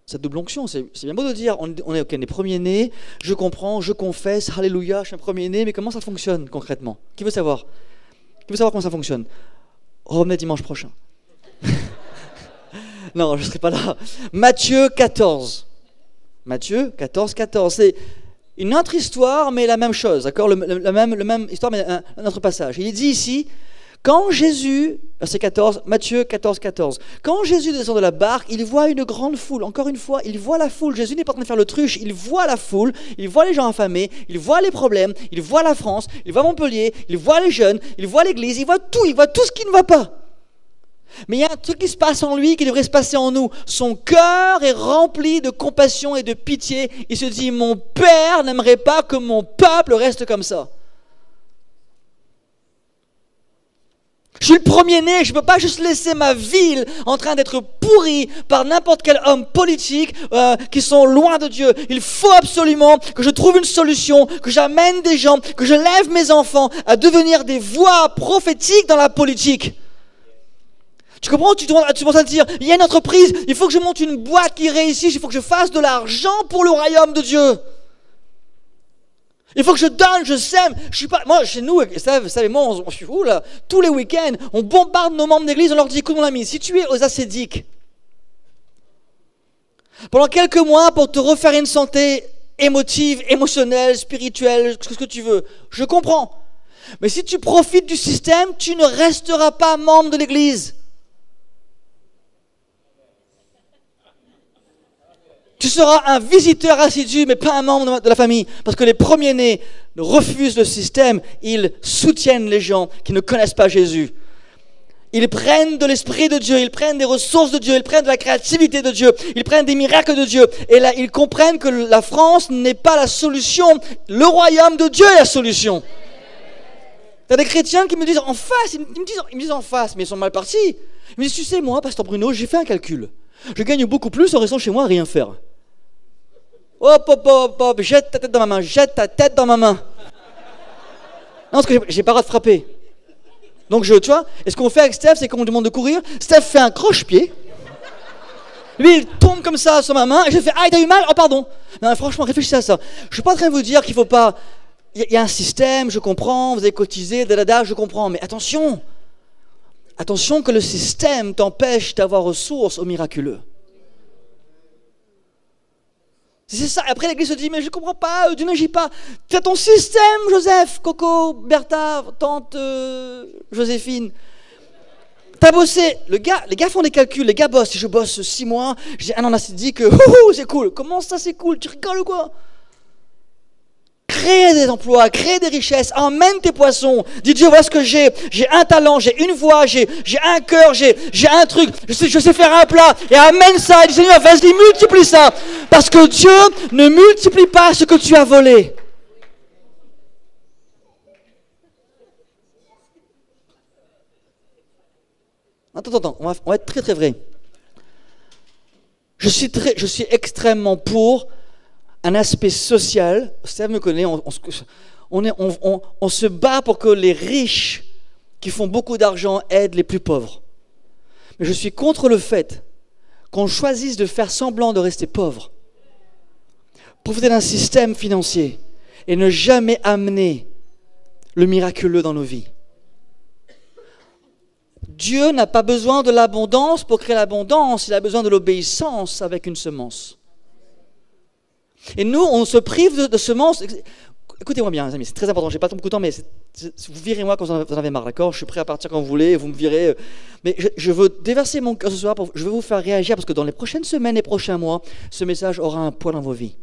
cette double onction? C'est bien beau de dire on est premiers-nés, je comprends, je confesse, alléluia, je suis un premier-né, mais comment ça fonctionne concrètement? Qui veut savoir? Qui veut savoir comment ça fonctionne? Revenez dimanche prochain. Non, je ne serai pas là. Matthieu 14. Matthieu 14. C'est une autre histoire, mais la même chose, d'accord? La même histoire, mais un autre passage. Il dit ici, quand Jésus, verset 14, Matthieu 14. Quand Jésus descend de la barque, il voit une grande foule. Encore une fois, il voit la foule. Jésus n'est pas en train de faire l'autruche, il voit la foule, il voit les gens affamés, il voit les problèmes, il voit la France, il voit Montpellier, il voit les jeunes, il voit l'église, il voit tout ce qui ne va pas. Mais il y a un truc qui se passe en lui qui devrait se passer en nous. Son cœur est rempli de compassion et de pitié. Il se dit, mon Père n'aimerait pas que mon peuple reste comme ça. Je suis le premier-né, je ne peux pas juste laisser ma ville en train d'être pourrie par n'importe quel homme politique qui sont loin de Dieu. Il faut absolument que je trouve une solution, que j'amène des gens, que je lève mes enfants à devenir des voix prophétiques dans la politique. Tu comprends? Tu commences à te dire, il y a une entreprise, il faut que je monte une boîte qui réussisse, il faut que je fasse de l'argent pour le royaume de Dieu. Il faut que je donne, je sème. Je suis pas, moi, chez nous, vous savez, moi, on suis fou là. Tous les week-ends, on bombarde nos membres d'église, on leur dit, écoute mon ami, si tu es aux ascédiques, pendant quelques mois pour te refaire une santé émotive, émotionnelle, spirituelle, ce que tu veux, je comprends. Mais si tu profites du système, tu ne resteras pas membre de l'église. Tu seras un visiteur assidu, mais pas un membre de la famille. Parce que les premiers-nés refusent le système. Ils soutiennent les gens qui ne connaissent pas Jésus. Ils prennent de l'Esprit de Dieu, ils prennent des ressources de Dieu, ils prennent de la créativité de Dieu, ils prennent des miracles de Dieu. Et là, ils comprennent que la France n'est pas la solution. Le royaume de Dieu est la solution. Il y a des chrétiens qui me disent en face, ils me disent en face, mais ils sont mal partis. Ils me disent, tu sais, moi, pasteur Bruno, j'ai fait un calcul. Je gagne beaucoup plus en restant chez moi à rien faire. Hop, jette ta tête dans ma main, Non, parce que j'ai pas le droit de frapper. Donc tu vois, et ce qu'on fait avec Steph, c'est qu'on lui demande de courir. Steph fait un croche-pied. Lui, il tombe comme ça sur ma main, et je fais, ah, t'as eu mal? Oh, pardon. Non, franchement, réfléchissez à ça. Je suis pas en train de vous dire qu'il faut pas... Il y a un système, je comprends, vous avez cotisé, je comprends, mais attention que le système t'empêche d'avoir ressources au miraculeux. C'est ça. Après, l'église se dit, mais je ne comprends pas, Dieu n'agit pas. Tu as ton système, Joseph, Coco, Bertha, tante Joséphine. Tu as bossé. Les gars font des calculs, les gars bossent. Si je bosse 6 mois, j'ai un an ascédique, c'est cool. Comment ça, c'est cool? Tu rigoles ou quoi? Crée des emplois, crée des richesses, emmène tes poissons. Dis Dieu, voilà ce que j'ai. J'ai un talent, j'ai une voix, j'ai un cœur, j'ai un truc. Je sais faire un plat. Et amène ça. Et dis Seigneur, vas-y, multiplie ça. Parce que Dieu ne multiplie pas ce que tu as volé. attends, on va être très très vrai. Je suis extrêmement pour un aspect social. Steve me connaît, on se bat pour que les riches qui font beaucoup d'argent aident les plus pauvres. Mais je suis contre le fait qu'on choisisse de faire semblant de rester pauvre, profiter d'un système financier et ne jamais amener le miraculeux dans nos vies. Dieu n'a pas besoin de l'abondance pour créer l'abondance, il a besoin de l'obéissance avec une semence. Et nous, on se prive de semences. Écoutez-moi bien, les amis, c'est très important, je n'ai pas beaucoup de temps, mais vous virez-moi quand vous en avez marre, d'accord? Je suis prêt à partir quand vous voulez, vous me virez. Mais je veux déverser mon cœur ce soir, je veux vous faire réagir, parce que dans les prochaines semaines et prochains mois, ce message aura un poids dans vos vies.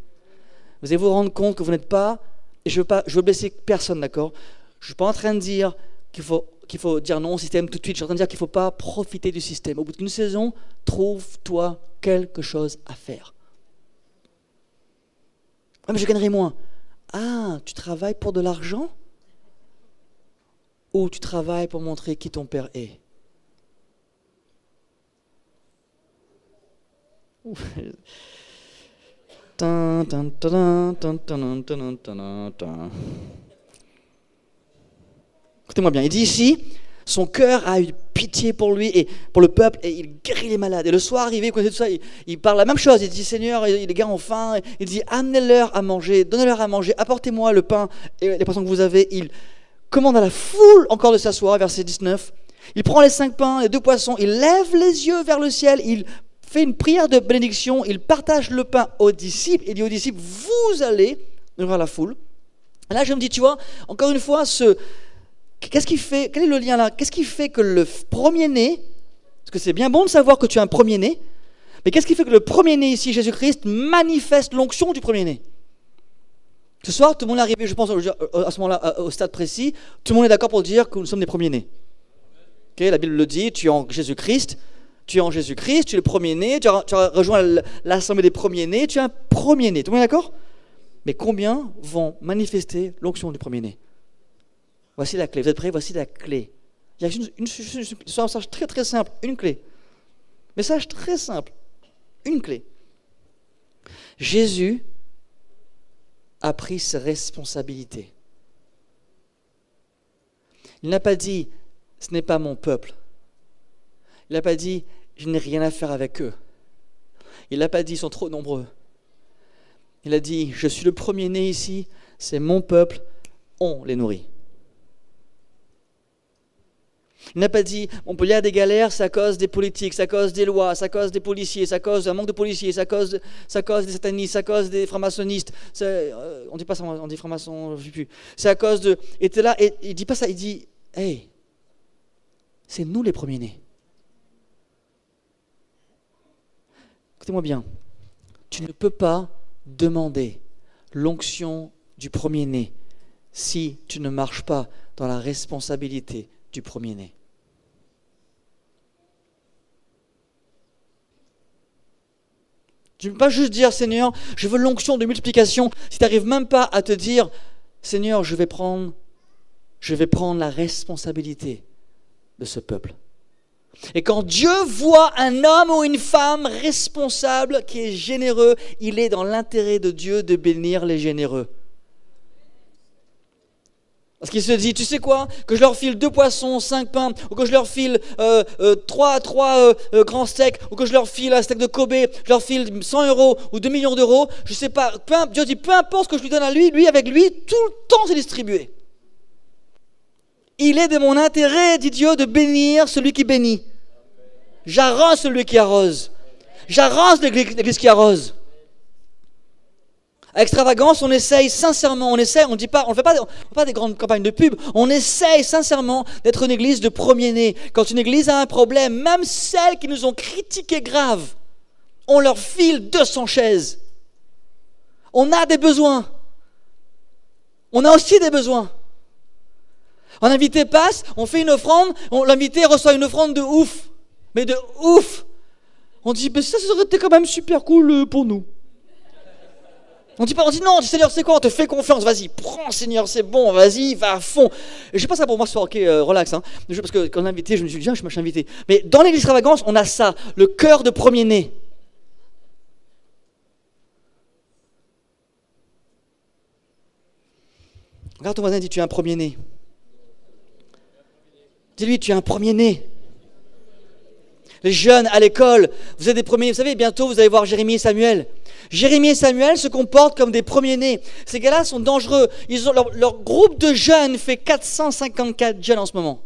Vous allez vous rendre compte que vous n'êtes pas, et je veux blesser personne, d'accord? Je ne suis pas en train de dire qu'il faut dire non au système tout de suite, je suis en train de dire qu'il ne faut pas profiter du système. Au bout d'une saison, trouve-toi quelque chose à faire. Ah, mais je gagnerai moins. Ah, tu travailles pour de l'argent? Ou tu travailles pour montrer qui ton père est? Écoutez-moi bien, il dit ici, son cœur a eu pitié pour lui et pour le peuple et il guérit les malades. Et le soir arrivé, vous connaissez tout ça, il parle la même chose. Il dit, Seigneur, les gars ont faim. Il dit, amenez-leur à manger, donnez-leur à manger, apportez-moi le pain et les poissons que vous avez. Il commande à la foule encore de s'asseoir, verset 19. Il prend les 5 pains, les 2 poissons, il lève les yeux vers le ciel, il fait une prière de bénédiction, il partage le pain aux disciples. Il dit aux disciples, vous allez nourrir la foule. Et là, je me dis, tu vois, encore une fois, qu'est-ce qui fait, quel est le lien là? Qu'est-ce qui fait que le premier-né, parce que c'est bien bon de savoir que tu es un premier-né, mais qu'est-ce qui fait que le premier-né ici, Jésus-Christ, manifeste l'onction du premier-né? Ce soir, tout le monde est arrivé, je pense, à ce moment-là, au stade précis, tout le monde est d'accord pour dire que nous sommes des premiers-nés. Okay, la Bible le dit, tu es en Jésus-Christ, tu es le premier-né, tu as rejoint l'assemblée des premiers-nés, tu es un premier-né. Tout le monde est d'accord? Mais combien vont manifester l'onction du premier-né? Voici la clé. Vous êtes prêts? Voici la clé. Il y a un message très très simple, une clé. Message très simple, une clé. Jésus a pris ses responsabilités. Il n'a pas dit, ce n'est pas mon peuple. Il n'a pas dit, je n'ai rien à faire avec eux. Il n'a pas dit, ils sont trop nombreux. Il a dit, je suis le premier-né ici, c'est mon peuple, on les nourrit. Il n'a pas dit, Montpellier a des galères, c'est à cause des politiques, c'est à cause des lois, c'est à cause des policiers, c'est à cause d'un manque de policiers, c'est à cause des satanistes, c'est à cause des francs-maçonnistes. On dit pas ça, on dit francs-maçons, je ne sais plus. C'est à cause de... Et tu es là, et il ne dit pas ça, il dit, hey, c'est nous les premiers-nés. Écoutez-moi bien, tu ne peux pas demander l'onction du premier-né si tu ne marches pas dans la responsabilité du premier-né. Tu ne peux pas juste dire, Seigneur, je veux l'onction de multiplication, si tu n'arrives même pas à te dire, Seigneur, je vais prendre la responsabilité de ce peuple. Et quand Dieu voit un homme ou une femme responsable qui est généreux, il est dans l'intérêt de Dieu de bénir les généreux. Parce qu'il se dit, tu sais quoi, que je leur file 2 poissons, 5 pains, ou que je leur file 3 grands steaks, ou que je leur file un steak de Kobe, je leur file 100 € ou 2 millions d'euros, je sais pas, Dieu dit, peu importe ce que je lui donne à lui avec lui, tout le temps c'est distribué. Il est de mon intérêt, dit Dieu, de bénir celui qui bénit. J'arrose celui qui arrose. J'arrose l'église qui arrose. À Extravagance, on essaye sincèrement, on ne fait pas des grandes campagnes de pub, on essaye sincèrement d'être une église de premier-né. Quand une église a un problème, même celles qui nous ont critiqués grave, on leur file 200 chaises. On a des besoins. On a aussi des besoins. Un invité passe, on fait une offrande, l'invité reçoit une offrande de ouf. Mais de ouf. On dit, mais ça aurait été quand même super cool pour nous. On dit non, Seigneur, c'est quoi? On te fait confiance, vas-y, prends Seigneur, c'est bon, vas-y, va à fond. Et je sais pas ça pour moi, c'est ok, relax. Hein. Parce que quand on est invité, je me suis dit, je suis invité. Mais dans l'église extravagance, on a ça, le cœur de premier-né. Regarde ton voisin, dis, tu es un premier-né. Dis-lui, tu es un premier-né. Les jeunes à l'école, vous êtes des premiers. Vous savez, bientôt, vous allez voir Jérémie et Samuel. Jérémie et Samuel se comportent comme des premiers-nés. Ces gars-là sont dangereux. Ils ont, leur groupe de jeunes fait 454 jeunes en ce moment.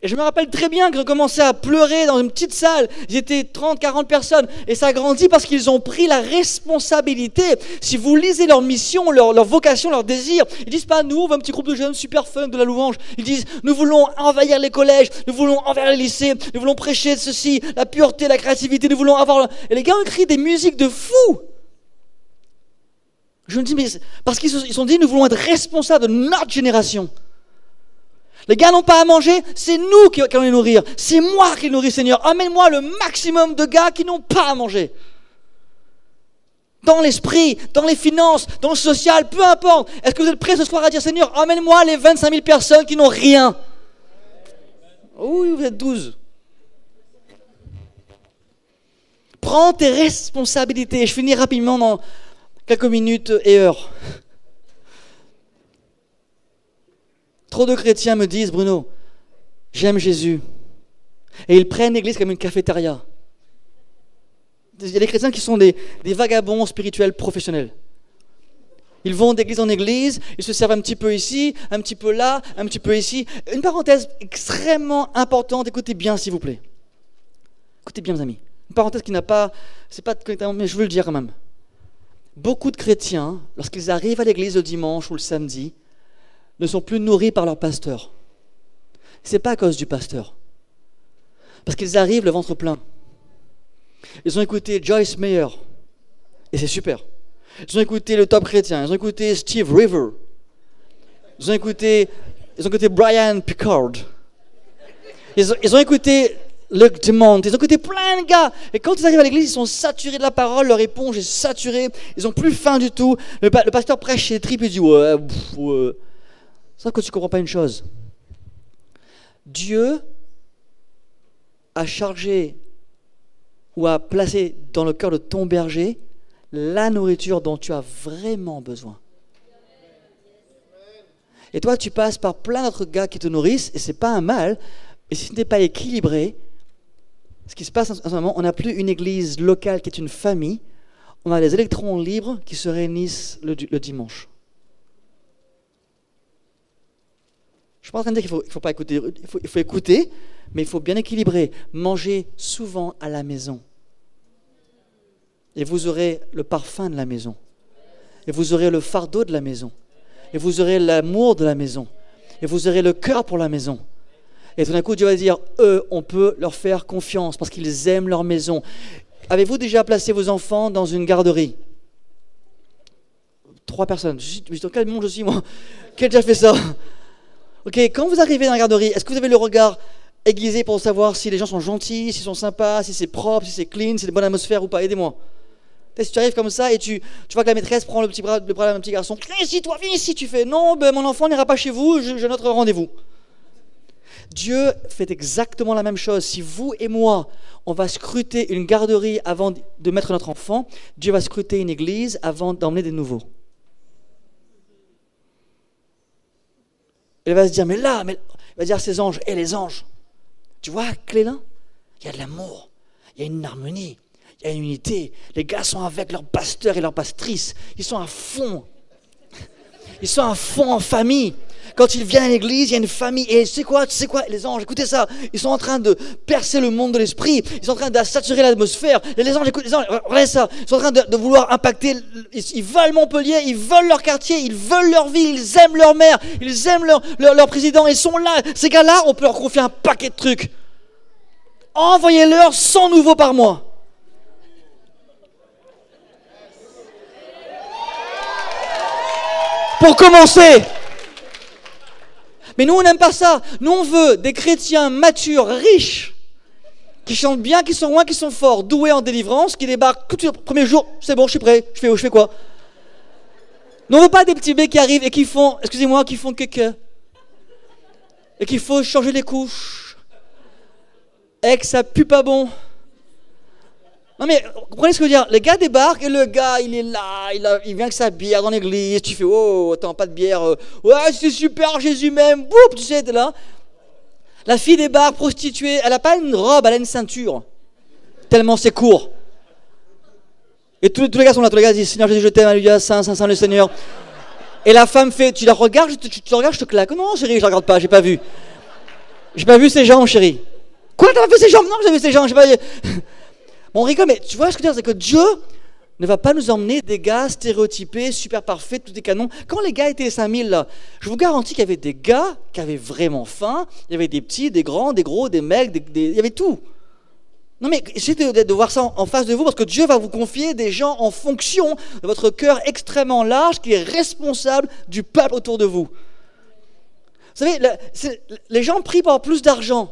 Et je me rappelle très bien qu'ils ont commencé à pleurer dans une petite salle. Ils étaient 30, 40 personnes. Et ça a grandi parce qu'ils ont pris la responsabilité. Si vous lisez leur mission, leur vocation, leur désir, ils disent pas, nous, on veut un petit groupe de jeunes super fun de la louange. Ils disent, nous voulons envahir les collèges, nous voulons envahir les lycées, nous voulons prêcher de ceci, la pureté, la créativité, nous voulons avoir... Et les gars ont écrit des musiques de fous. Je me dis, mais parce qu'ils se sont dit, nous voulons être responsables de notre génération. Les gars n'ont pas à manger, c'est nous qui allons les nourrir. C'est moi qui les nourris, Seigneur. Amène-moi le maximum de gars qui n'ont pas à manger. Dans l'esprit, dans les finances, dans le social, peu importe. Est-ce que vous êtes prêts ce soir à dire, Seigneur, amène-moi les 25 000 personnes qui n'ont rien? Oui, vous êtes 12. Prends tes responsabilités. Je finis rapidement dans quelques minutes et heures. Trop de chrétiens me disent, Bruno, j'aime Jésus. Et ils prennent l'église comme une cafétéria. Il y a des chrétiens qui sont des vagabonds spirituels professionnels. Ils vont d'église en église, ils se servent un petit peu ici, un petit peu là, un petit peu ici. Une parenthèse extrêmement importante, écoutez bien s'il vous plaît. Écoutez bien mes amis. Une parenthèse qui n'a pas, c'est pas mais je veux le dire quand même. Beaucoup de chrétiens, lorsqu'ils arrivent à l'église le dimanche ou le samedi, ne sont plus nourris par leur pasteur. C'est pas à cause du pasteur. Parce qu'ils arrivent le ventre plein. Ils ont écouté Joyce Meyer, et c'est super. Ils ont écouté le Top Chrétien, ils ont écouté Steve River, ils ont écouté Brian Pickard, ils ont écouté Luc Dumont, ils ont écouté plein de gars. Et quand ils arrivent à l'église, ils sont saturés de la parole, leur éponge est saturée, ils n'ont plus faim du tout. Le pasteur prêche ses tripes et dit ouais. Sauf que tu ne comprends pas une chose. Dieu a chargé ou a placé dans le cœur de ton berger la nourriture dont tu as vraiment besoin. Et toi, tu passes par plein d'autres gars qui te nourrissent, et ce n'est pas un mal. Et si ce n'est pas équilibré, ce qui se passe en ce moment, on n'a plus une église locale qui est une famille, on a des électrons libres qui se réunissent le dimanche. Je ne suis pas en train de dire qu'il ne faut pas écouter, il faut écouter, mais il faut bien équilibrer. Manger souvent à la maison. Et vous aurez le parfum de la maison. Et vous aurez le fardeau de la maison. Et vous aurez l'amour de la maison. Et vous aurez le cœur pour la maison. Et tout d'un coup, Dieu va dire, on peut leur faire confiance parce qu'ils aiment leur maison. Avez-vous déjà placé vos enfants dans une garderie? 3 personnes. Dans quel monde je suis, moi? Qui a déjà fait ça? Ok, quand vous arrivez dans la garderie, est-ce que vous avez le regard aiguisé pour savoir si les gens sont gentils, s'ils sont sympas, si c'est propre, si c'est clean, si c'est une bonne atmosphère ou pas? Aidez-moi. Si tu arrives comme ça et tu vois que la maîtresse prend le bras d'un petit garçon, viens ici, toi, viens ici, tu fais non, mon enfant n'ira pas chez vous, j'ai un autre rendez-vous. Dieu fait exactement la même chose. Si vous et moi, on va scruter une garderie avant de mettre notre enfant, Dieu va scruter une église avant d'emmener des nouveaux. Elle va se dire, mais il va dire à ses anges, les anges, tu vois, clé là, il y a de l'amour, il y a une harmonie, il y a une unité. Les gars sont avec leur pasteur et leur pastrice, ils sont à fond. Ils sont à fond en famille. Quand ils viennent à l'église, il y a une famille. Et tu sais quoi, les anges, écoutez ça, ils sont en train de percer le monde de l'esprit, ils sont en train de saturer l'atmosphère. Et les anges, regardez ça, ils sont en train de vouloir impacter, ils veulent Montpellier, ils veulent leur quartier, ils veulent leur ville, ils aiment leur maire, ils aiment leur président, ils sont là. Ces gars-là, on peut leur confier un paquet de trucs. Envoyez-leur 100 nouveaux par mois. Pour commencer. Mais nous, on n'aime pas ça. Nous, on veut des chrétiens matures, riches, qui chantent bien, qui sont loin, qui sont forts, doués en délivrance, qui débarquent tout de suite le premier jour, c'est bon, je suis prêt, je fais quoi? Non, on veut pas des petits bébés qui arrivent et qui font, excusez-moi, qui font que. Et qu'il faut changer les couches. Et que ça pue pas bon. Non mais, vous comprenez ce que je veux dire? Les gars débarquent et le gars, il est là, il vient avec sa bière dans l'église. Tu fais, oh, attends, pas de bière. Ouais, c'est super, Jésus m'aime. Boum, tu sais, t'es là. La fille débarque, prostituée. Elle a pas une robe, elle a une ceinture. Tellement c'est court. Et tous les gars sont là, tous les gars disent, Seigneur Jésus, je t'aime, alléluia, Saint le Seigneur. Et la femme fait, tu la regardes, tu te regardes, je te claque. Non, chérie, je la regarde pas, j'ai pas vu. J'ai pas vu ses jambes, chérie. Quoi, t'as pas vu ses jambes? Non, j'ai vu ses jambes, j'ai pas vu. Bon, on rigole, mais tu vois ce que je veux dire, c'est que Dieu ne va pas nous emmener des gars stéréotypés, super parfaits, tous des canons. Quand les gars étaient 5000 là, je vous garantis qu'il y avait des gars qui avaient vraiment faim, il y avait des petits, des grands, des gros, des mecs, il y avait tout. Non mais essayez de voir ça en face de vous, parce que Dieu va vous confier des gens en fonction de votre cœur extrêmement large qui est responsable du peuple autour de vous. Vous savez, les gens prient pour avoir plus d'argent.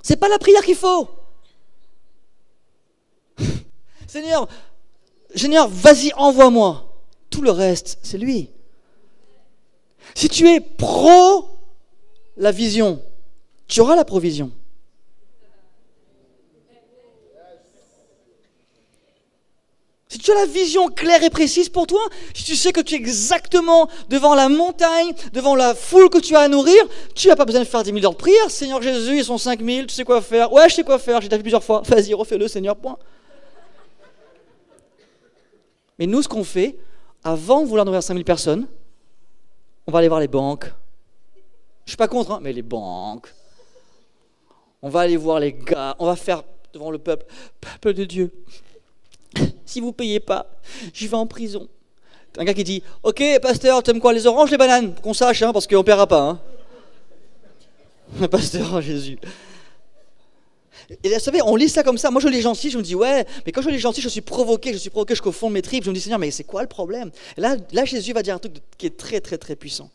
C'est pas la prière qu'il faut. Seigneur, vas-y, envoie-moi. Tout le reste, c'est lui. Si tu es pro la vision, tu auras la provision. Si tu as la vision claire et précise pour toi, si tu sais que tu es exactement devant la montagne, devant la foule que tu as à nourrir, tu n'as pas besoin de faire 10 000 heures de prière. Seigneur Jésus, ils sont 5 000, tu sais quoi faire? Ouais, je sais quoi faire, j'ai déjà fait plusieurs fois. Vas-y, refais-le, Seigneur, point. Mais nous, ce qu'on fait, avant de vouloir nourrir 5 000 personnes, on va aller voir les banques. Je ne suis pas contre, hein, mais les banques. On va aller voir les gars, on va faire devant le peuple de Dieu. Si vous ne payez pas, je vais en prison. Un gars qui dit, ok, pasteur, tu aimes quoi, les oranges, les bananes? Qu'on sache, hein, parce qu'on ne paiera pas. Hein. Pasteur, Jésus. Et vous savez, on lit ça comme ça. Moi, je lis gentil, je me dis, ouais, mais quand je lis gentil, je suis provoqué jusqu'au fond de mes tripes. Je me dis, Seigneur, mais c'est quoi le problème? Et là, Jésus va dire un truc qui est très, très, très puissant.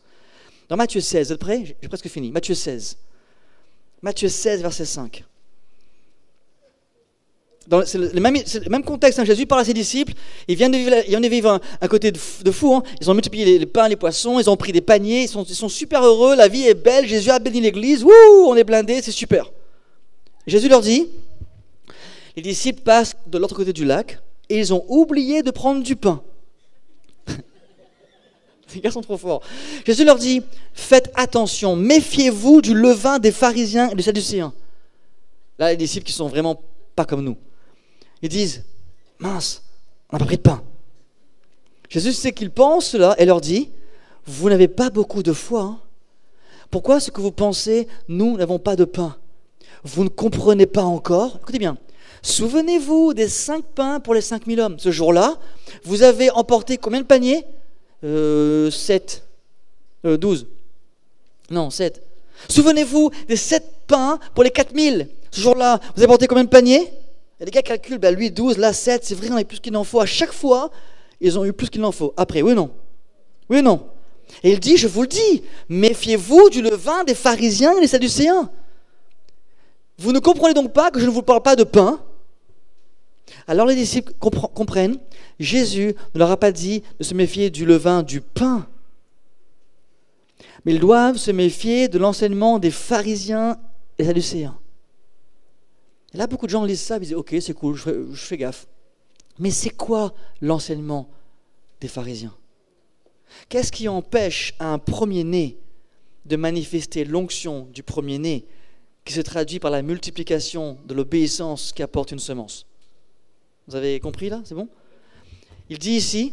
Dans Matthieu 16, vous êtes prêts? J'ai presque fini. Matthieu 16, verset 5. C'est le même contexte, hein. Jésus parle à ses disciples, ils viennent de vivre un côté de fou, hein. Ils ont multiplié les pains, les poissons, ils ont pris des paniers, ils sont super heureux, la vie est belle, Jésus a béni l'église, wouh, on est blindés, c'est super. Jésus leur dit, les disciples passent de l'autre côté du lac et ils ont oublié de prendre du pain. Les gars sont trop forts. Jésus leur dit, faites attention, méfiez-vous du levain des pharisiens et des sadducéens. Là, les disciples qui sont vraiment pas comme nous. Ils disent, mince, on n'a pas pris de pain. Jésus sait qu'ils pensent cela et leur dit, vous n'avez pas beaucoup de foi. Hein? Pourquoi est-ce que vous pensez, nous n'avons pas de pain? Vous ne comprenez pas encore? Écoutez bien, souvenez-vous des 5 pains pour les 5 000 hommes. Ce jour-là, vous avez emporté combien de paniers? 7. 12. Non, 7. Souvenez-vous des 7 pains pour les 4 000. Ce jour-là, vous avez porté combien de paniers? Et les gars calculent, lui 12, là 7, c'est vrai, on a eu plus qu'il en faut. À chaque fois, ils ont eu plus qu'il en faut. Après, oui ou non? Oui ou non? Et il dit, je vous le dis, méfiez-vous du levain des pharisiens et des sadducéens. Vous ne comprenez donc pas que je ne vous parle pas de pain? Alors les disciples comprennent, Jésus ne leur a pas dit de se méfier du levain du pain. Mais ils doivent se méfier de l'enseignement des pharisiens et des sadducéens. Et là, beaucoup de gens lisent ça et disent, ok, c'est cool, je fais gaffe. Mais c'est quoi l'enseignement des pharisiens? Qu'est-ce qui empêche un premier-né de manifester l'onction du premier-né qui se traduit par la multiplication de l'obéissance qui apporte une semence? Vous avez compris là? C'est bon? Il dit ici,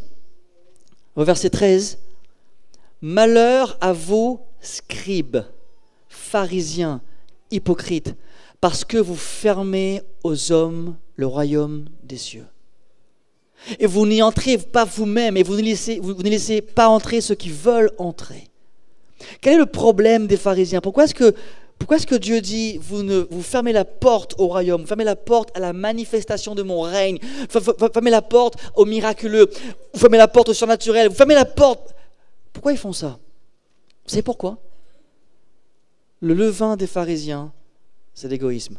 au verset 13, « Malheur à vous, scribes, pharisiens, hypocrites, parce que vous fermez aux hommes le royaume des cieux. Et vous n'y entrez pas vous-même, et vous ne laissez pas entrer ceux qui veulent entrer. » Quel est le problème des pharisiens? Pourquoi est-ce que Dieu dit, vous fermez la porte au royaume, vous fermez la porte à la manifestation de mon règne, vous fermez la porte au miraculeux, vous fermez la porte au surnaturel, vous fermez la porte... Pourquoi ils font ça? Vous savez pourquoi? Le levain des pharisiens, c'est l'égoïsme.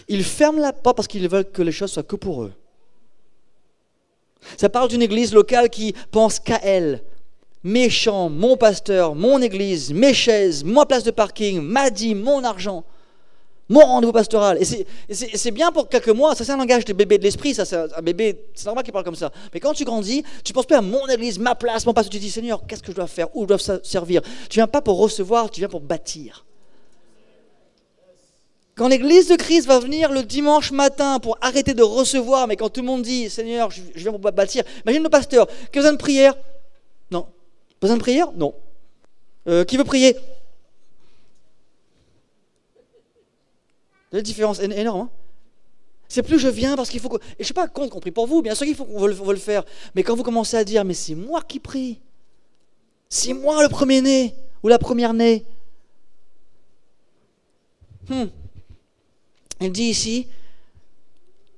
Ils ferment la porte parce qu'ils veulent que les choses soient que pour eux. Ça parle d'une église locale qui pense qu'à elle. Mes chants, mon pasteur, mon église, mes chaises, ma place de parking, ma dîme, mon argent, mon rendez-vous pastoral. Et c'est bien pour quelques mois, ça c'est un langage de bébé de l'esprit, ça c'est un bébé, c'est normal qu'il parle comme ça. Mais quand tu grandis, tu ne penses plus à mon église, ma place, mon pasteur, tu dis Seigneur, qu'est-ce que je dois faire, où je dois servir. Tu ne viens pas pour recevoir, tu viens pour bâtir. Quand l'église de Christ va venir le dimanche matin pour arrêter de recevoir, mais quand tout le monde dit Seigneur, je viens pour bâtir, imagine le pasteur, qui a besoin de prière? Non. Besoin de prière? Non. Qui veut prier? La différence est énorme. Hein, c'est plus je viens parce qu'il faut que... Et je ne suis pas contre qu'on prie pour vous, bien sûr qu'il faut qu'on veut le faire. Mais quand vous commencez à dire, mais c'est moi qui prie. C'est moi le premier-né ou la première-née. Il dit ici,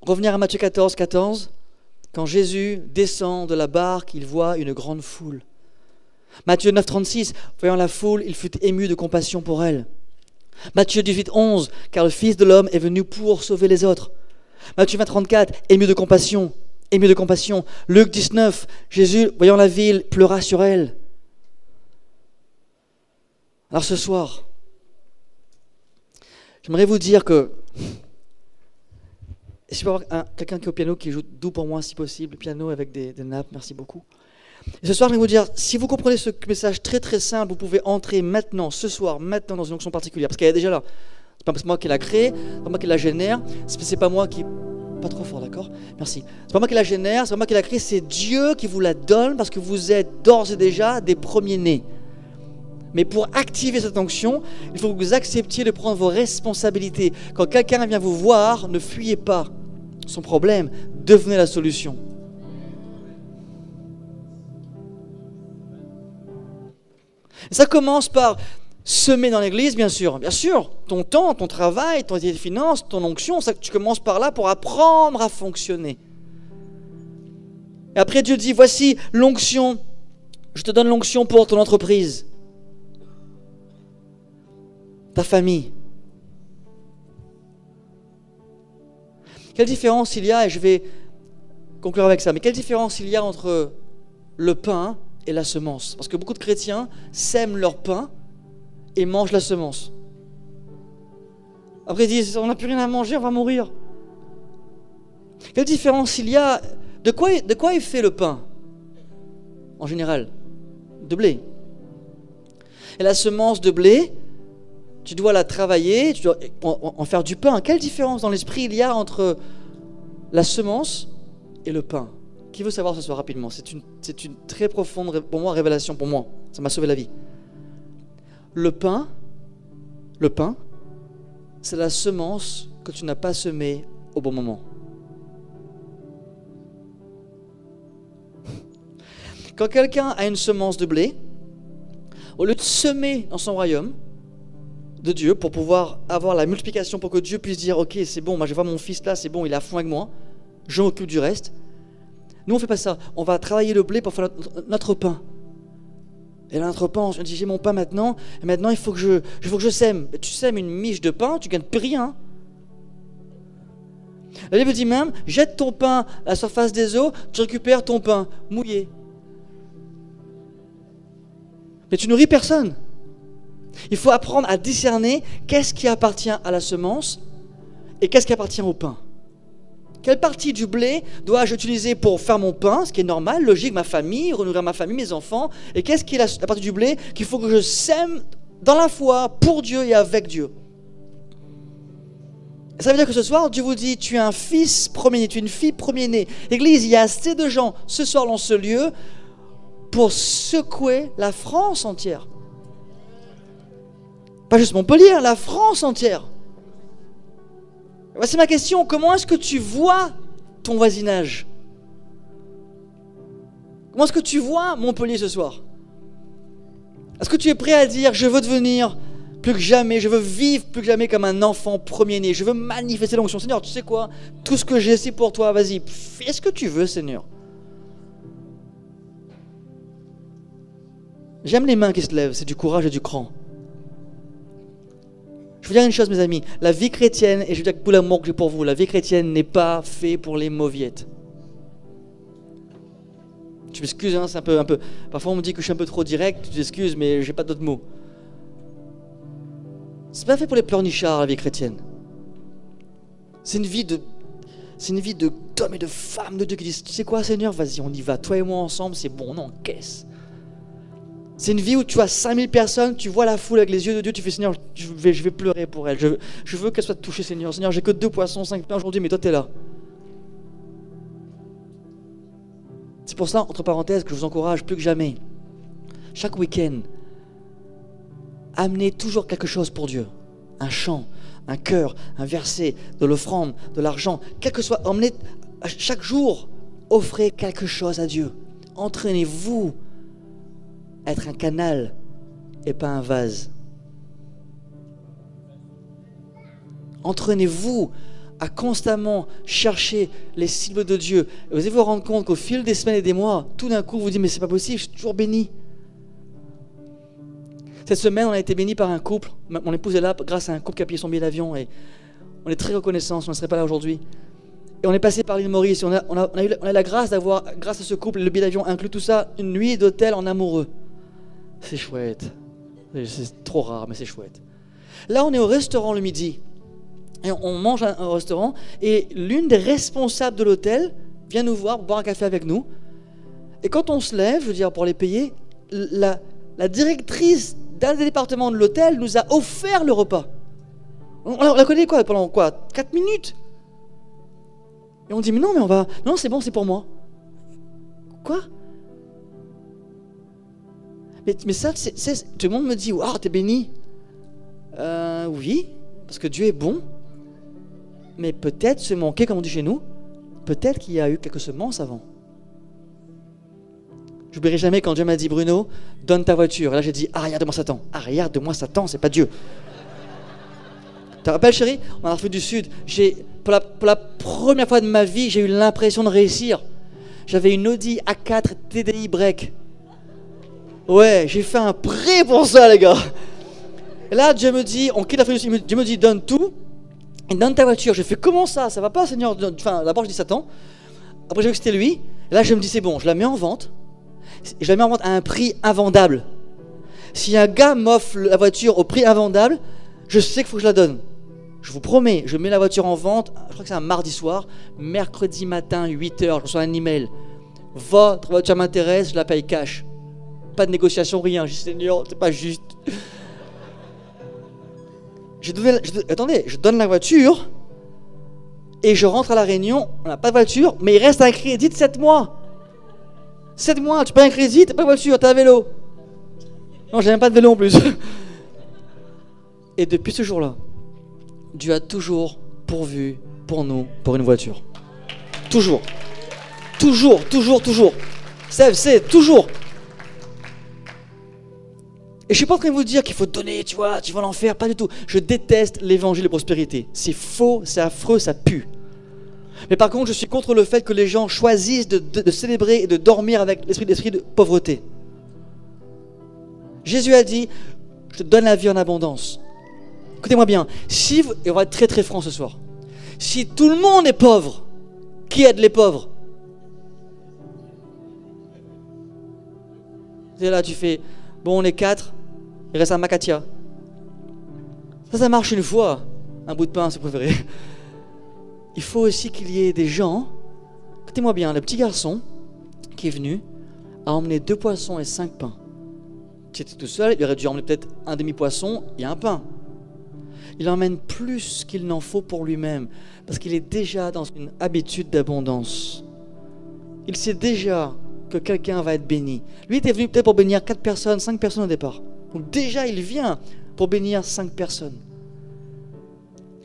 revenir à Matthieu 14, 14, quand Jésus descend de la barque, il voit une grande foule. Matthieu 9, 36, voyant la foule, il fut ému de compassion pour elle. Matthieu 18, 11, car le Fils de l'homme est venu pour sauver les autres. Matthieu 20, 34, ému de compassion, ému de compassion. Luc 19, Jésus, voyant la ville, pleura sur elle. Alors ce soir, j'aimerais vous dire que, et je peux avoir quelqu'un qui est au piano qui joue doux pour moi si possible, piano avec des nappes, merci beaucoup. Et ce soir, je vais vous dire, si vous comprenez ce message très très simple, vous pouvez entrer maintenant, ce soir, maintenant dans une onction particulière, parce qu'elle est déjà là. C'est pas moi qui la crée, c'est pas moi qui la génère, c'est pas moi qui... Pas trop fort, d'accord? Merci. C'est pas moi qui la génère, c'est pas moi qui la crée, c'est Dieu qui vous la donne parce que vous êtes d'ores et déjà des premiers-nés. Mais pour activer cette onction, il faut que vous acceptiez de prendre vos responsabilités. Quand quelqu'un vient vous voir, ne fuyez pas son problème, devenez la solution. Et ça commence par semer dans l'église, bien sûr. Bien sûr, ton temps, ton travail, tes finances, ton onction, ça, tu commences par là pour apprendre à fonctionner. Et après, Dieu dit, voici l'onction. Je te donne l'onction pour ton entreprise, ta famille. Quelle différence il y a, et je vais conclure avec ça, mais quelle différence il y a entre le pain et la semence? Parce que beaucoup de chrétiens sèment leur pain et mangent la semence. Après ils disent, on n'a plus rien à manger, on va mourir. Quelle différence il y a? De quoi est fait le pain? En général, de blé. Et la semence de blé, tu dois la travailler, tu dois en faire du pain. Quelle différence dans l'esprit il y a entre la semence et le pain? Qui veut savoir ce soir rapidement? C'est une très profonde, pour moi, révélation pour moi. Ça m'a sauvé la vie. Le pain, c'est la semence que tu n'as pas semée au bon moment. Quand quelqu'un a une semence de blé, au lieu de semer dans son royaume de Dieu pour pouvoir avoir la multiplication, pour que Dieu puisse dire ok, c'est bon, moi je vois mon fils là, c'est bon, il est à fond avec moi, je m'occupe du reste. Nous on fait pas ça, on va travailler le blé pour faire notre pain. Et là, notre pain, on dit j'ai mon pain maintenant, et maintenant il faut que je sème. Mais tu sèmes une miche de pain, tu gagnes plus rien. La Bible dit même, jette ton pain à la surface des eaux, tu récupères ton pain mouillé. Mais tu nourris personne. Il faut apprendre à discerner qu'est-ce qui appartient à la semence et qu'est-ce qui appartient au pain. Quelle partie du blé dois-je utiliser pour faire mon pain, ce qui est normal, logique, ma famille, renourrir ma famille, mes enfants, et qu'est-ce qui est la partie du blé qu'il faut que je sème dans la foi, pour Dieu et avec Dieu. Ça veut dire que ce soir, Dieu vous dit, tu es un fils premier-né, tu es une fille premier-née. Église, il y a assez de gens ce soir dans ce lieu pour secouer la France entière. Pas juste Montpellier, la France entière. Voici ma question, comment est-ce que tu vois ton voisinage? Comment est-ce que tu vois Montpellier ce soir? Est-ce que tu es prêt à dire, je veux devenir plus que jamais, je veux vivre plus que jamais comme un enfant premier-né, je veux manifester l'onction. Seigneur, tu sais quoi? Tout ce que j'ai, c'est pour toi, vas-y, fais ce que tu veux, Seigneur. J'aime les mains qui se lèvent, c'est du courage et du cran. Je veux dire une chose, mes amis, la vie chrétienne, et je veux dire avec tout l'amour que j'ai pour vous, la vie chrétienne n'est pas faite pour les mauviettes. Tu m'excuses, hein, c'est un peu... Parfois on me dit que je suis un peu trop direct, tu t'excuses, mais j'ai pas d'autres mots. C'est pas fait pour les pleurnichards, la vie chrétienne. C'est une vie d'hommes et de femmes de Dieu qui disent, tu sais quoi Seigneur, vas-y on y va, toi et moi ensemble, c'est bon, on encaisse. C'est une vie où tu as 5000 personnes, tu vois la foule avec les yeux de Dieu, tu fais Seigneur, je vais pleurer pour elle, je veux qu'elle soit touchée Seigneur. Seigneur, j'ai que 2 poissons, 5 pains aujourd'hui, mais toi tu es là. C'est pour ça, entre parenthèses, que je vous encourage plus que jamais, chaque week-end, amenez toujours quelque chose pour Dieu. Un chant, un cœur, un verset, de l'offrande, de l'argent, quel que soit, emmenez chaque jour, offrez quelque chose à Dieu. Entraînez-vous à être un canal et pas un vase. Entraînez-vous à constamment chercher les cibles de Dieu. Et vous allez vous rendre compte qu'au fil des semaines et des mois, tout d'un coup, vous dites, mais c'est pas possible, je suis toujours béni. Cette semaine, on a été béni par un couple. Mon épouse est là grâce à un couple qui a payé son billet d'avion et on est très reconnaissants, on ne serait pas là aujourd'hui. Et on est passé par l'île Maurice. On a eu la grâce d'avoir, grâce à ce couple, le billet d'avion inclut tout ça, une nuit d'hôtel en amoureux. C'est chouette. C'est trop rare, mais c'est chouette. Là, on est au restaurant le midi. Et on mange au restaurant. Et l'une des responsables de l'hôtel vient nous voir, boire un café avec nous. Et quand on se lève, je veux dire, pour les payer, la directrice d'un des départements de l'hôtel nous a offert le repas. On la connaît quoi pendant 4 minutes. Et on dit, mais non, mais on va... Non, c'est bon, c'est pour moi. Quoi? Mais ça, tout le monde me dit, ah, t'es béni. Oui, parce que Dieu est bon. Mais peut-être se manquer, comme on dit chez nous, peut-être qu'il y a eu quelques semences avant. Je n'oublierai jamais quand Dieu m'a dit, Bruno, donne ta voiture. Et là, j'ai dit, ah, regarde-moi Satan. Ah, regarde-moi Satan, c'est pas Dieu. Tu te rappelles, chérie? On a Afrique du Sud. Pour la première fois de ma vie, j'ai eu l'impression de réussir. J'avais une Audi A4 TDI break. Ouais, j'ai fait un prêt pour ça, les gars. Et là, Dieu me dit, on quitte l'Afrique du Sud, Dieu me dit, donne tout. Et donne ta voiture. J'ai fait, comment ça? Ça va pas, Seigneur? Enfin, d'abord, je dis Satan. Après, j'ai vu que c'était lui. Et là, je me dis, c'est bon, je la mets en vente. Je la mets en vente à un prix invendable. Si un gars m'offre la voiture au prix invendable, je sais qu'il faut que je la donne. Je vous promets, je mets la voiture en vente, je crois que c'est un mardi soir, mercredi matin, 8h, je reçois un email. Votre voiture m'intéresse, je la paye cash. Pas de négociation, rien. Je dis, Seigneur, c'est pas juste. Attendez, je donne la voiture et je rentre à la Réunion, on n'a pas de voiture, mais il reste un crédit de 7 mois. 7 mois, tu payes un crédit, t'as pas de voiture, t'as un vélo. Non, j'ai même pas de vélo en plus. Et depuis ce jour-là, Dieu a toujours pourvu pour nous, pour une voiture. Toujours. Toujours, toujours, toujours. C'est toujours. Et je suis pas en train de vous dire qu'il faut donner, tu vois, tu vas l'enfer, pas du tout. Je déteste l'évangile de prospérité. C'est faux, c'est affreux, ça pue. Mais par contre, je suis contre le fait que les gens choisissent de célébrer et de dormir avec l'esprit de pauvreté. Jésus a dit, je te donne la vie en abondance. Écoutez-moi bien, et on va être très très franc ce soir, si tout le monde est pauvre, qui aide les pauvres? Et là tu fais, bon on est 4, il reste un Makatia. Ça marche une fois, un bout de pain si vous préférez. Il faut aussi qu'il y ait des gens, écoutez-moi bien, le petit garçon qui est venu a emmené 2 poissons et 5 pains. Si était tout seul, il aurait dû emmener peut-être un demi-poisson et un pain. Il emmène plus qu'il n'en faut pour lui-même, parce qu'il est déjà dans une habitude d'abondance. Il sait déjà que quelqu'un va être béni. Lui était venu peut-être pour bénir 4 personnes, 5 personnes au départ. Donc déjà, il vient pour bénir 5 personnes.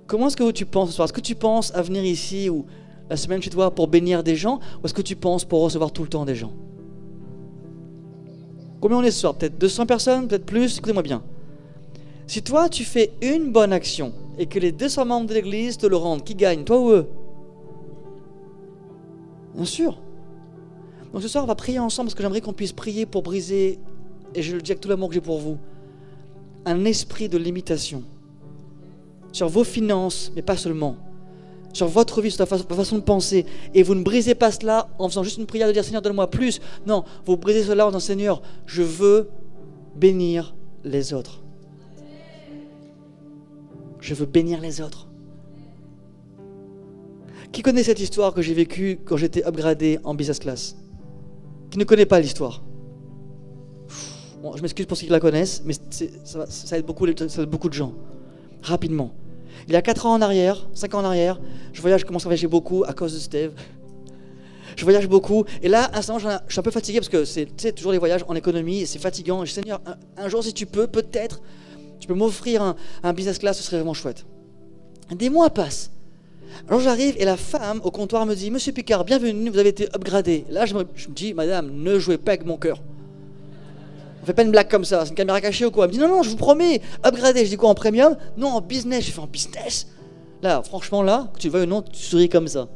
Comment est-ce que tu penses ce soir? Est-ce que tu penses à venir ici ou la semaine chez toi pour bénir des gens, ou est-ce que tu penses pour recevoir tout le temps des gens? Combien on est ce soir? Peut-être 200 personnes, peut-être plus? Écoutez-moi bien. Si toi, tu fais une bonne action et que les 200 membres de l'église te le rendent, qui gagne, toi ou eux? Bien sûr. Donc ce soir, on va prier ensemble parce que j'aimerais qu'on puisse prier pour briser, et je le dis avec tout l'amour que j'ai pour vous, un esprit de limitation. sur vos finances, mais pas seulement, sur votre vie, sur votre façon de penser. Et vous ne brisez pas cela en faisant juste une prière de dire Seigneur, donne-moi plus. Non, vous brisez cela en disant Seigneur, je veux bénir les autres. Je veux bénir les autres. Qui connaît cette histoire que j'ai vécue quand j'étais upgradé en business class? Qui ne connaît pas l'histoire? Bon, je m'excuse pour ceux qui la connaissent, mais ça aide beaucoup de gens. Rapidement. Il y a 4 ans en arrière, 5 ans en arrière, je commence à voyager beaucoup à cause de Steve. Je voyage beaucoup. Et là, à ce moment, je suis un peu fatigué parce que c'est toujours les voyages en économie et c'est fatigant. Et je dis, Seigneur, un jour, si tu peux, peut-être, tu peux m'offrir un business class, ce serait vraiment chouette. Des mois passent. Alors j'arrive et la femme au comptoir me dit, Monsieur Picard, bienvenue, vous avez été upgradé. Là, je me dis, Madame, ne jouez pas avec mon cœur. On fait pas une blague comme ça, c'est une caméra cachée ou quoi? Elle me dit, non, je vous promets, upgradé. Je dis quoi, en premium? Non, en business. J'ai fait en business. Là, franchement, là, que tu le veuilles ou non, tu souris comme ça.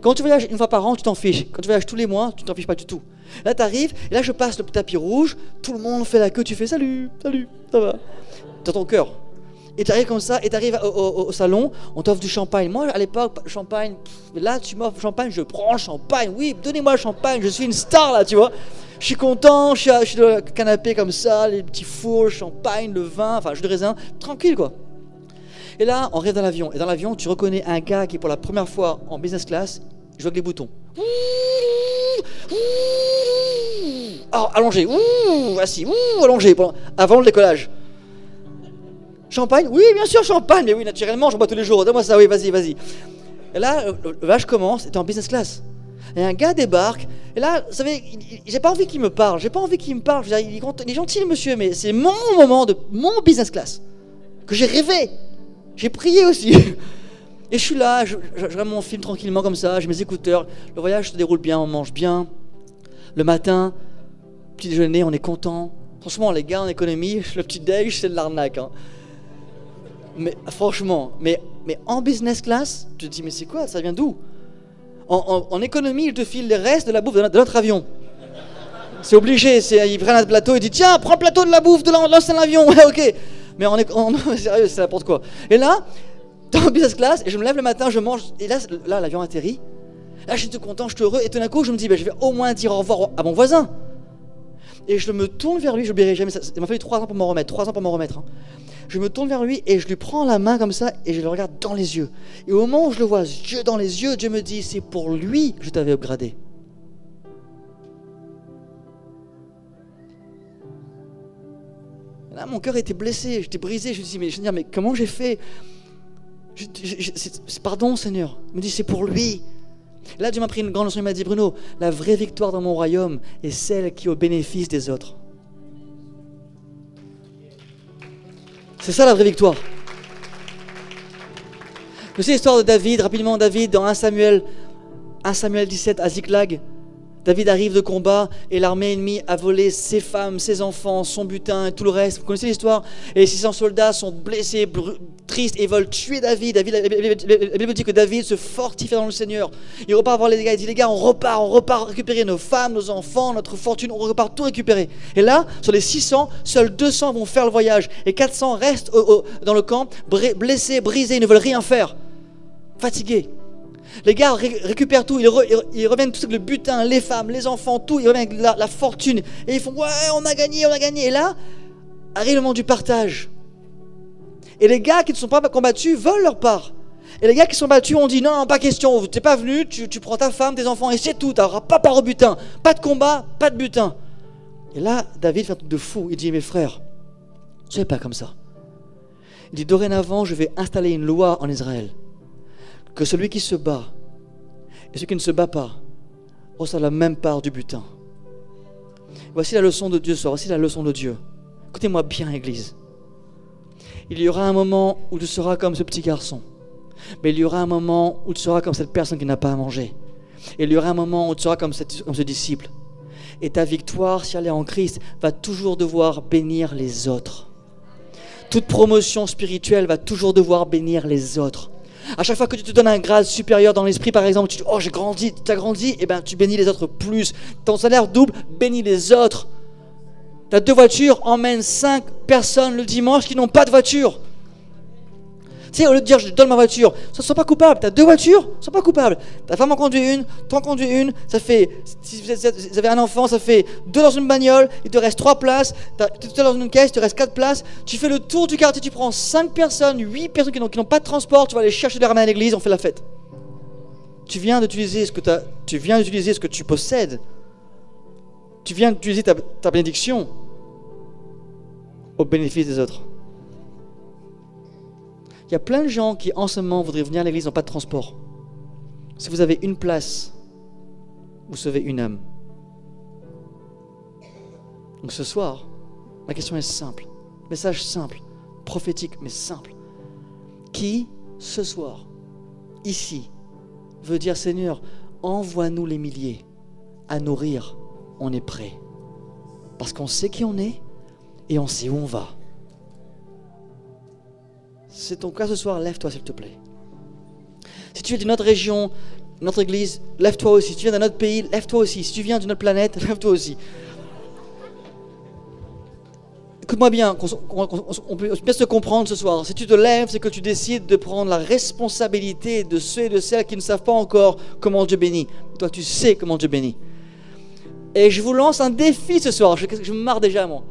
Quand tu voyages une fois par an, tu t'en fiches. Quand tu voyages tous les mois, tu t'en fiches pas du tout. Là, tu arrives, et là, je passe le tapis rouge, tout le monde fait la queue, tu fais salut, ça va. Dans ton cœur. Et tu arrives comme ça, et tu arrives au salon, on t'offre du champagne. Moi, à l'époque, champagne, là, tu m'offres champagne, je prends le champagne. Oui, donnez-moi le champagne, je suis une star là, tu vois. Je suis content, je suis dans le canapé comme ça, les petits fours, le champagne, le vin, enfin, jus de raisin, tranquille quoi. Et là, on arrive dans l'avion. Et dans l'avion, tu reconnais un gars qui est pour la première fois en business class, il joue avec les boutons. Oh, allongé, assis, allongé, avant le décollage. Champagne? Oui, bien sûr, champagne. Mais oui, naturellement, j'en bois tous les jours. Donne-moi ça, oui, vas-y. Et là, le voyage commence, et t'es en business class. Et un gars débarque, et là, vous savez, j'ai pas envie qu'il me parle. Je veux dire, il est gentil, le monsieur, mais c'est mon moment de mon business class que j'ai rêvé. J'ai prié aussi. Et je suis là, je regarde mon film tranquillement comme ça, j'ai mes écouteurs. Le voyage se déroule bien, on mange bien. Le matin, petit déjeuner, on est content. Franchement, les gars en économie, le petit déj, c'est de l'arnaque. Hein. Mais franchement, mais en business class, tu te dis, mais c'est quoi? Ça vient d'où? En économie, ils te filent les restes de la bouffe de notre avion. C'est obligé, ils prennent un plateau et disent, tiens, prends le plateau de la bouffe de l'ancien avion. Ouais, ok. Mais sérieux, c'est n'importe quoi. Et là, t'es en business class, et je me lève le matin, je mange, et là l'avion atterrit. Là, je suis tout content, je suis heureux, et tout d'un coup, je me dis, je vais au moins dire au revoir à mon voisin. Et je me tourne vers lui, je n'oublierai jamais ça. Il m'a fallu 3 ans pour m'en remettre. Hein. Je me tourne vers lui et je lui prends la main comme ça et je le regarde dans les yeux. Et au moment où je le vois, Dieu dans les yeux, Dieu me dit, c'est pour lui que je t'avais upgradé. Là, mon cœur était blessé, j'étais brisé. Je me dis, mais comment j'ai fait? Pardon, Seigneur. Il me dit, c'est pour lui. Et là, Dieu m'a pris une grande leçon. Il m'a dit, Bruno, la vraie victoire dans mon royaume est celle qui est au bénéfice des autres. C'est ça la vraie victoire. Vous savez l'histoire de David, rapidement, David, dans 1 Samuel 17 à Ziklag. David arrive de combat et l'armée ennemie a volé ses femmes, ses enfants, son butin et tout le reste. Vous connaissez l'histoire? Et les 600 soldats sont blessés, tristes et veulent tuer David. La Bible dit que David se fortifie dans le Seigneur. Il repart voir les gars, il dit les gars, on repart récupérer nos femmes, nos enfants, notre fortune, on repart tout récupérer. Et là, sur les 600, seuls 200 vont faire le voyage et 400 restent dans le camp, blessés, brisés, ils ne veulent rien faire, fatigués. Les gars récupèrent tout, ils reviennent tout avec le butin, les femmes, les enfants, tout, ils reviennent avec la fortune. Et ils font, ouais, on a gagné. Et là, arrive le moment du partage. Et les gars qui ne sont pas combattus veulent leur part. Et les gars qui sont battus ont dit, non, pas question, tu n'es pas venu, tu prends ta femme, tes enfants, et c'est tout, tu n'auras pas part au butin. Pas de combat, pas de butin. Et là, David fait un truc de fou, il dit, mes frères, ce n'est pas comme ça. Il dit, dorénavant, je vais installer une loi en Israël. Que celui qui se bat et celui qui ne se bat pas reçoit la même part du butin. Voici la leçon de Dieu ce soir, voici la leçon de Dieu. Écoutez-moi bien, Église. Il y aura un moment où tu seras comme ce petit garçon, mais il y aura un moment où tu seras comme cette personne qui n'a pas à manger. Et il y aura un moment où tu seras comme ce disciple. Et ta victoire, si elle est en Christ, va toujours devoir bénir les autres. Toute promotion spirituelle va toujours devoir bénir les autres. À chaque fois que tu te donnes un grade supérieur dans l'esprit, par exemple, tu dis, oh j'ai grandi, tu as grandi, et bien tu bénis les autres plus. Ton salaire double, bénis les autres. Tu as 2 voitures, emmène 5 personnes le dimanche qui n'ont pas de voiture. Tu sais, au lieu de dire je donne ma voiture, sois pas coupable. Tu as 2 voitures, sois pas coupable. Ta femme en conduit une, toi en conduis une. Ça fait, si vous avez un enfant, ça fait 2 dans une bagnole, il te reste 3 places. Tu es tout dans une caisse, il te reste 4 places. Tu fais le tour du quartier, tu prends 5 personnes, 8 personnes qui n'ont pas de transport, tu vas les chercher, les ramener à l'église, on fait la fête. Tu viens d'utiliser ce que tu possèdes. Tu viens d'utiliser ta bénédiction au bénéfice des autres. Il y a plein de gens qui en ce moment voudraient venir à l'église, n'ont pas de transport. Si vous avez une place, vous sauvez une âme. Donc ce soir, ma question est simple. Message simple, prophétique mais simple. Qui, ce soir, ici, veut dire Seigneur, envoie-nous les milliers à nourrir, on est prêt. Parce qu'on sait qui on est et on sait où on va. Si c'est ton cas ce soir, lève-toi s'il te plaît. Si tu es d'une autre région, notre église, lève-toi aussi. Si tu viens d'un autre pays, lève-toi aussi. Si tu viens d'une autre planète, lève-toi aussi. Écoute-moi bien, on peut bien se comprendre ce soir. Si tu te lèves, c'est que tu décides de prendre la responsabilité de ceux et de celles qui ne savent pas encore comment Dieu bénit. Toi, tu sais comment Dieu bénit. Et je vous lance un défi ce soir. Je me marre déjà, moi.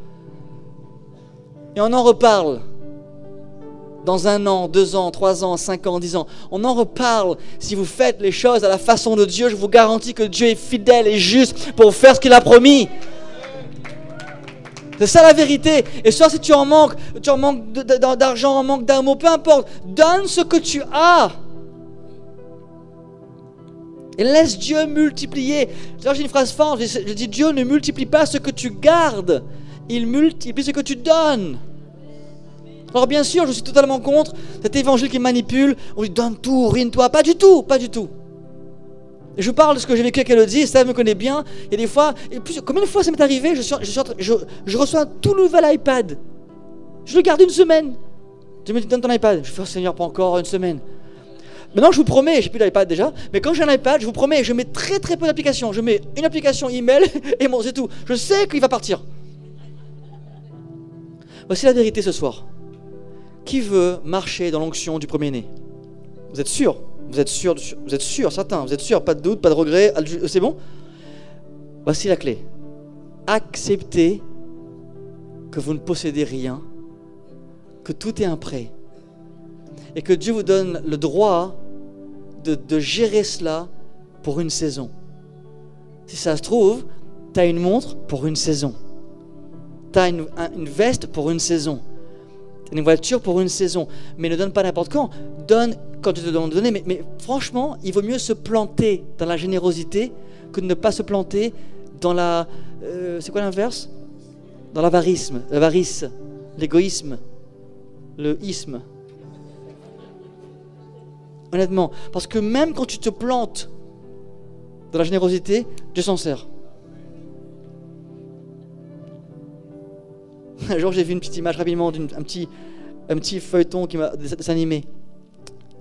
Et on en reparle. Dans 1 an, 2 ans, 3 ans, 5 ans, 10 ans. On en reparle. Si vous faites les choses à la façon de Dieu, je vous garantis que Dieu est fidèle et juste pour faire ce qu'il a promis. C'est ça la vérité. Et soit si tu en manques d'argent, en manque d'amour, peu importe, donne ce que tu as. Et laisse Dieu multiplier. J'ai une phrase forte, je dis Dieu ne multiplie pas ce que tu gardes, il multiplie ce que tu donnes. Alors bien sûr, je suis totalement contre cet évangile qui manipule, on dit donne tout, ruine-toi, pas du tout. Et je parle de ce que j'ai vécu avec Elodie, ça me connaît bien. Et des fois, combien de fois ça m'est arrivé, je reçois un tout nouvel iPad. Je le garde 1 semaine. Dieu me dit donne ton iPad. Je fais oh, Seigneur, pas encore 1 semaine. Maintenant je vous promets, j'ai plus d'iPad déjà, mais quand j'ai un iPad, je vous promets, je mets très très peu d'applications. Je mets une application email et bon, c'est tout. Je sais qu'il va partir. Voici la vérité ce soir. Qui veut marcher dans l'onction du premier-né? Vous êtes sûr? Vous êtes sûr, certains, vous êtes sûr, pas de doute, pas de regret, c'est bon? Voici la clé. Acceptez que vous ne possédez rien, que tout est un prêt, et que Dieu vous donne le droit de gérer cela pour une saison. Si ça se trouve, tu as une montre pour une saison. Tu as une veste pour une saison. Tu as une voiture pour une saison. Mais ne donne pas n'importe quand. Donne quand tu te demandes de donner. Mais franchement, il vaut mieux se planter dans la générosité que de ne pas se planter dans la... c'est quoi l'inverse? Dans l'avarice, l'égoïsme, le isme. Honnêtement, parce que même quand tu te plantes dans la générosité, Dieu s'en sert. Un jour, j'ai vu une petite image rapidement d'un petit feuilleton qui m'a animé.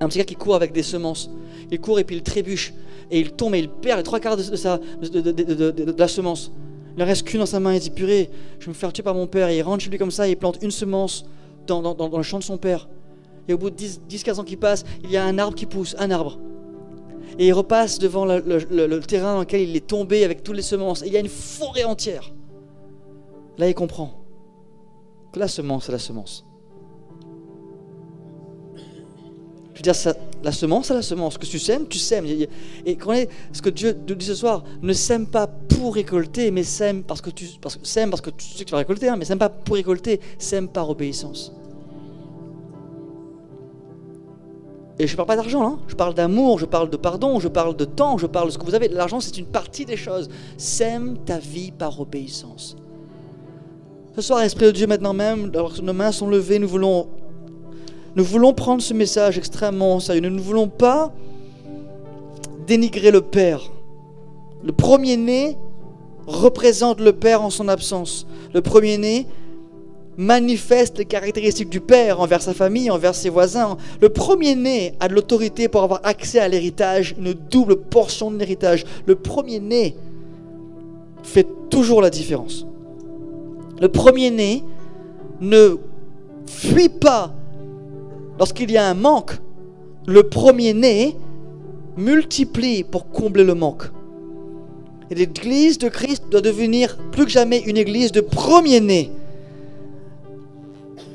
Un petit gars qui court avec des semences. Il court et puis il trébuche. Et il tombe et il perd les 3 quarts de la semence. Il ne reste qu'une dans sa main. Il dit purée, je vais me faire tuer par mon père. Et il rentre chez lui comme ça et il plante une semence dans le champ de son père. Et au bout de 10-15 ans qui passent, il y a un arbre qui pousse, un arbre. Et il repasse devant le terrain dans lequel il est tombé avec toutes les semences. Et il y a une forêt entière. Là, il comprend que la semence, c'est la semence. Je veux dire, la semence, c'est la semence. Que tu sèmes, tu sèmes. Et ce que Dieu te dit ce soir, ne sème pas pour récolter, mais sème parce que tu sais que tu vas récolter, mais sème pas pour récolter, sème par obéissance. Et je ne parle pas d'argent, hein. Je parle d'amour, je parle de pardon, je parle de temps, je parle de ce que vous avez. L'argent, c'est une partie des choses. Sème ta vie par obéissance. Ce soir, Esprit de Dieu, maintenant même, alors que nos mains sont levées, nous voulons prendre ce message extrêmement sérieux. Nous ne voulons pas dénigrer le Père. Le premier-né représente le Père en son absence. Le premier-né manifeste les caractéristiques du Père envers sa famille, envers ses voisins. Le premier-né a de l'autorité pour avoir accès à l'héritage, une double portion de l'héritage. Le premier-né fait toujours la différence. Le premier-né ne fuit pas lorsqu'il y a un manque, le premier-né multiplie pour combler le manque. Et l'église de Christ doit devenir plus que jamais une église de premier-né.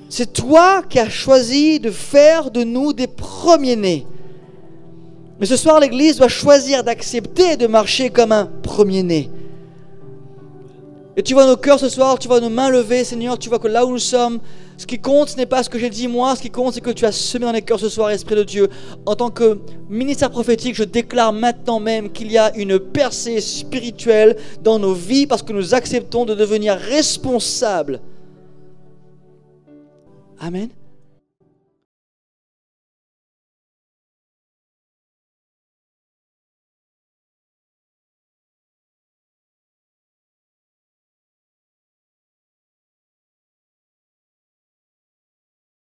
C'est toi qui as choisi de faire de nous des premiers-nés. Mais ce soir, l'église doit choisir d'accepter de marcher comme un premier-né. Et tu vois nos cœurs ce soir, tu vois nos mains levées, Seigneur, tu vois que là où nous sommes, ce qui compte, ce n'est pas ce que j'ai dit moi, ce qui compte, c'est que tu as semé dans les cœurs ce soir, Esprit de Dieu. En tant que ministère prophétique, je déclare maintenant même qu'il y a une percée spirituelle dans nos vies parce que nous acceptons de devenir responsables. Amen.